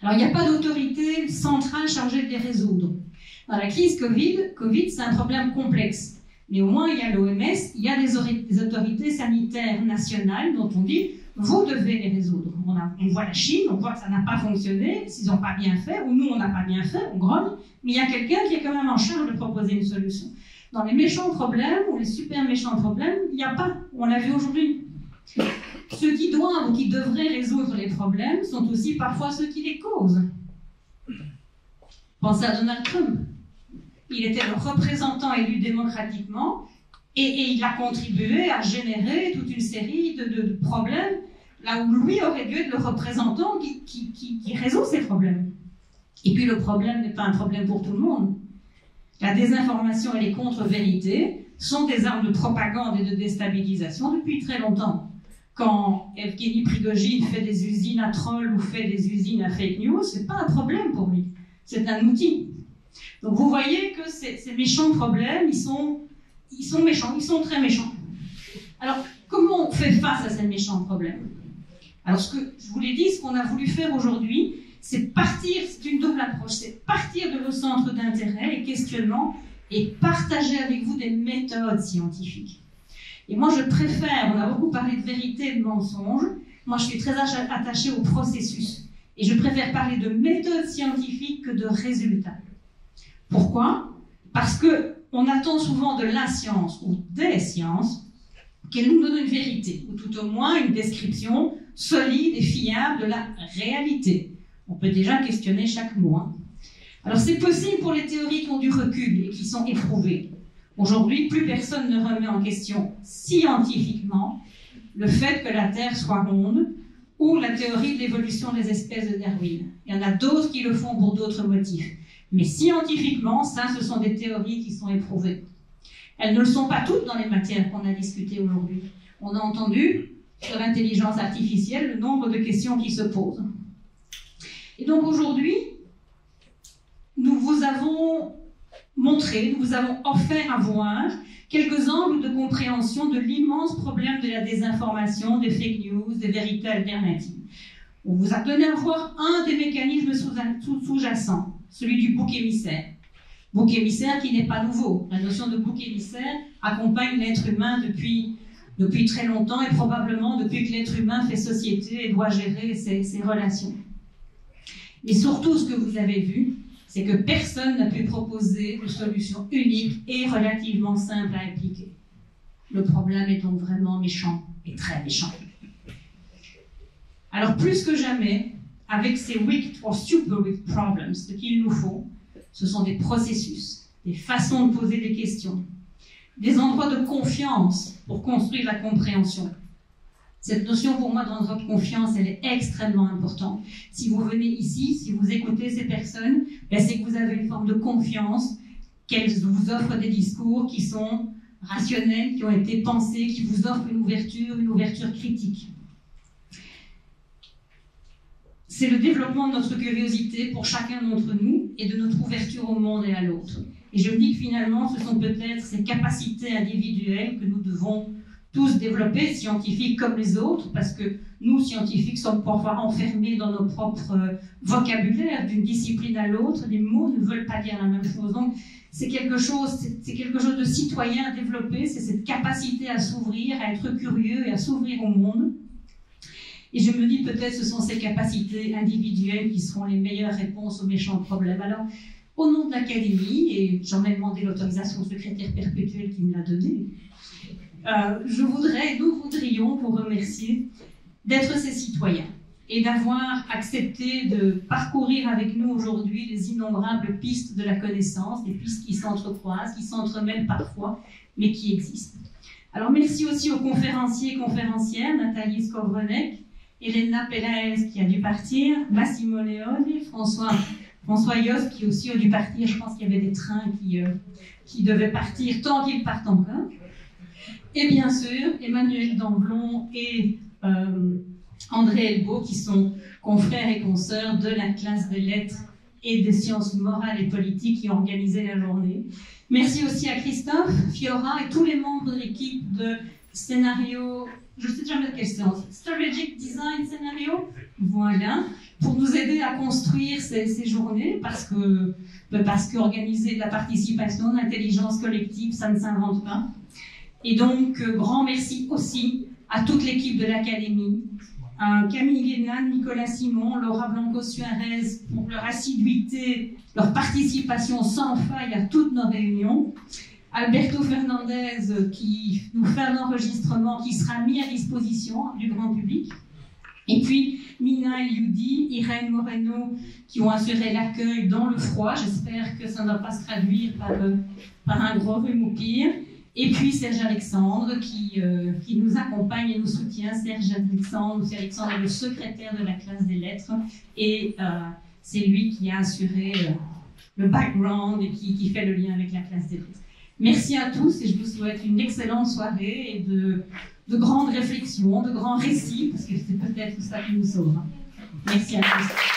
Alors, il n'y a pas d'autorité centrale chargée de les résoudre. Dans la crise Covid, c'est un problème complexe. Mais au moins, il y a l'OMS, il y a des autorités sanitaires nationales dont on dit « vous devez les résoudre ». On voit la Chine, on voit que ça n'a pas fonctionné, s'ils n'ont pas bien fait, ou nous, on n'a pas bien fait, on grogne, mais il y a quelqu'un qui est quand même en charge de proposer une solution. Dans les méchants problèmes, ou les super méchants problèmes, il n'y a pas, on l'a vu aujourd'hui. Ceux qui doivent ou qui devraient résoudre les problèmes sont aussi parfois ceux qui les causent. Pensez à Donald Trump. Il était le représentant élu démocratiquement et il a contribué à générer toute une série de problèmes là où lui aurait dû être le représentant qui résout ces problèmes. Et puis le problème n'est pas un problème pour tout le monde. La désinformation et les contre-vérités sont des armes de propagande et de déstabilisation depuis très longtemps. Quand Evgeny Prigogine fait des usines à trolls ou fait des usines à fake news, c'est pas un problème pour lui. C'est un outil. Donc vous voyez que ces méchants problèmes, ils sont méchants, ils sont très méchants. Alors, comment on fait face à ces méchants problèmes? Alors, ce que je vous l'ai dit, ce qu'on a voulu faire aujourd'hui, c'est une double approche, c'est partir de vos centres d'intérêt, les questionnements, et partager avec vous des méthodes scientifiques. Et moi, je préfère, on a beaucoup parlé de vérité et de mensonge, moi je suis très attachée au processus. Et je préfère parler de méthodes scientifiques que de résultats. Pourquoi? Parce qu'on attend souvent de la science ou des sciences qu'elles nous donnent une vérité, ou tout au moins une description solide et fiable de la réalité. On peut déjà questionner chaque mot. Hein. Alors c'est possible pour les théories qui ont du recul et qui sont éprouvées. Aujourd'hui, plus personne ne remet en question scientifiquement le fait que la Terre soit ronde ou la théorie de l'évolution des espèces de Darwin. Il y en a d'autres qui le font pour d'autres motifs. Mais scientifiquement, ça, ce sont des théories qui sont éprouvées. Elles ne le sont pas toutes dans les matières qu'on a discutées aujourd'hui. On a entendu sur l'intelligence artificielle le nombre de questions qui se posent. Et donc aujourd'hui, nous vous avons montré, nous vous avons offert à voir quelques angles de compréhension de l'immense problème de la désinformation, des fake news, des vérités alternatives. On vous a donné à voir un des mécanismes sous-jacents, celui du bouc émissaire. Bouc émissaire qui n'est pas nouveau. La notion de bouc émissaire accompagne l'être humain depuis très longtemps et probablement depuis que l'être humain fait société et doit gérer ses relations. Mais surtout, ce que vous avez vu, c'est que personne n'a pu proposer de solution unique et relativement simple à appliquer. Le problème est donc vraiment méchant et très méchant. Alors plus que jamais, avec ces wicked or super wicked problems, ce qu'il nous faut, ce sont des processus, des façons de poser des questions, des endroits de confiance pour construire la compréhension. Cette notion, pour moi, d'endroit de confiance, elle est extrêmement importante. Si vous venez ici, si vous écoutez ces personnes, c'est que vous avez une forme de confiance, qu'elles vous offrent des discours qui sont rationnels, qui ont été pensés, qui vous offrent une ouverture critique. C'est le développement de notre curiosité pour chacun d'entre nous et de notre ouverture au monde et à l'autre. Et je me dis que finalement, ce sont peut-être ces capacités individuelles que nous devons tous développés, scientifiques comme les autres, parce que nous, scientifiques, sommes parfois enfermés dans nos propres vocabulaires, d'une discipline à l'autre. Les mots ne veulent pas dire la même chose. Donc, c'est quelque chose de citoyen à développer, c'est cette capacité à s'ouvrir, à être curieux et à s'ouvrir au monde. Et je me dis peut-être ce sont ces capacités individuelles qui seront les meilleures réponses aux méchants problèmes. Alors, au nom de l'Académie, et j'en ai demandé l'autorisation au secrétaire perpétuel qui me l'a donnée, nous voudrions vous remercier d'être ces citoyens et d'avoir accepté de parcourir avec nous aujourd'hui les innombrables pistes de la connaissance, des pistes qui s'entrecroisent, qui s'entremêlent parfois, mais qui existent. Alors merci aussi aux conférenciers et conférencières, Nathalie Skowronek, Elena Pelaez qui a dû partir, Massimo Leone, François Yost qui aussi a dû partir. Je pense qu'il y avait des trains qui devaient partir tant qu'ils partent encore. Et bien sûr, Emmanuel Damblon et André Elbeau, qui sont confrères et consoeurs de la classe des lettres et des sciences morales et politiques qui ont organisé la journée. Merci aussi à Christophe, Fiora et tous les membres de l'équipe de scénario, je ne sais jamais de quelle séance, Strategic Design Scénario, voilà, pour nous aider à construire ces journées, parce que organiser de la participation, de l'intelligence collective, ça ne s'invente pas. Et donc, grand merci aussi à toute l'équipe de l'Académie, Camille Guénan, Nicolas Simon, Laura Blanco-Suarez pour leur assiduité, leur participation sans faille à toutes nos réunions, Alberto Fernandez qui nous fait un enregistrement qui sera mis à disposition du grand public, et puis Mina Elioudi, Irène Moreno qui ont assuré l'accueil dans le froid. J'espère que ça ne va pas se traduire par un gros rhume au pire. Et puis Serge Alexandre qui nous accompagne et nous soutient. Serge Alexandre est le secrétaire de la classe des lettres et c'est lui qui a assuré le background et qui fait le lien avec la classe des lettres. Merci à tous et je vous souhaite une excellente soirée et de grandes réflexions, de grands récits, parce que c'est peut-être ça qui nous sauvera. Merci à tous.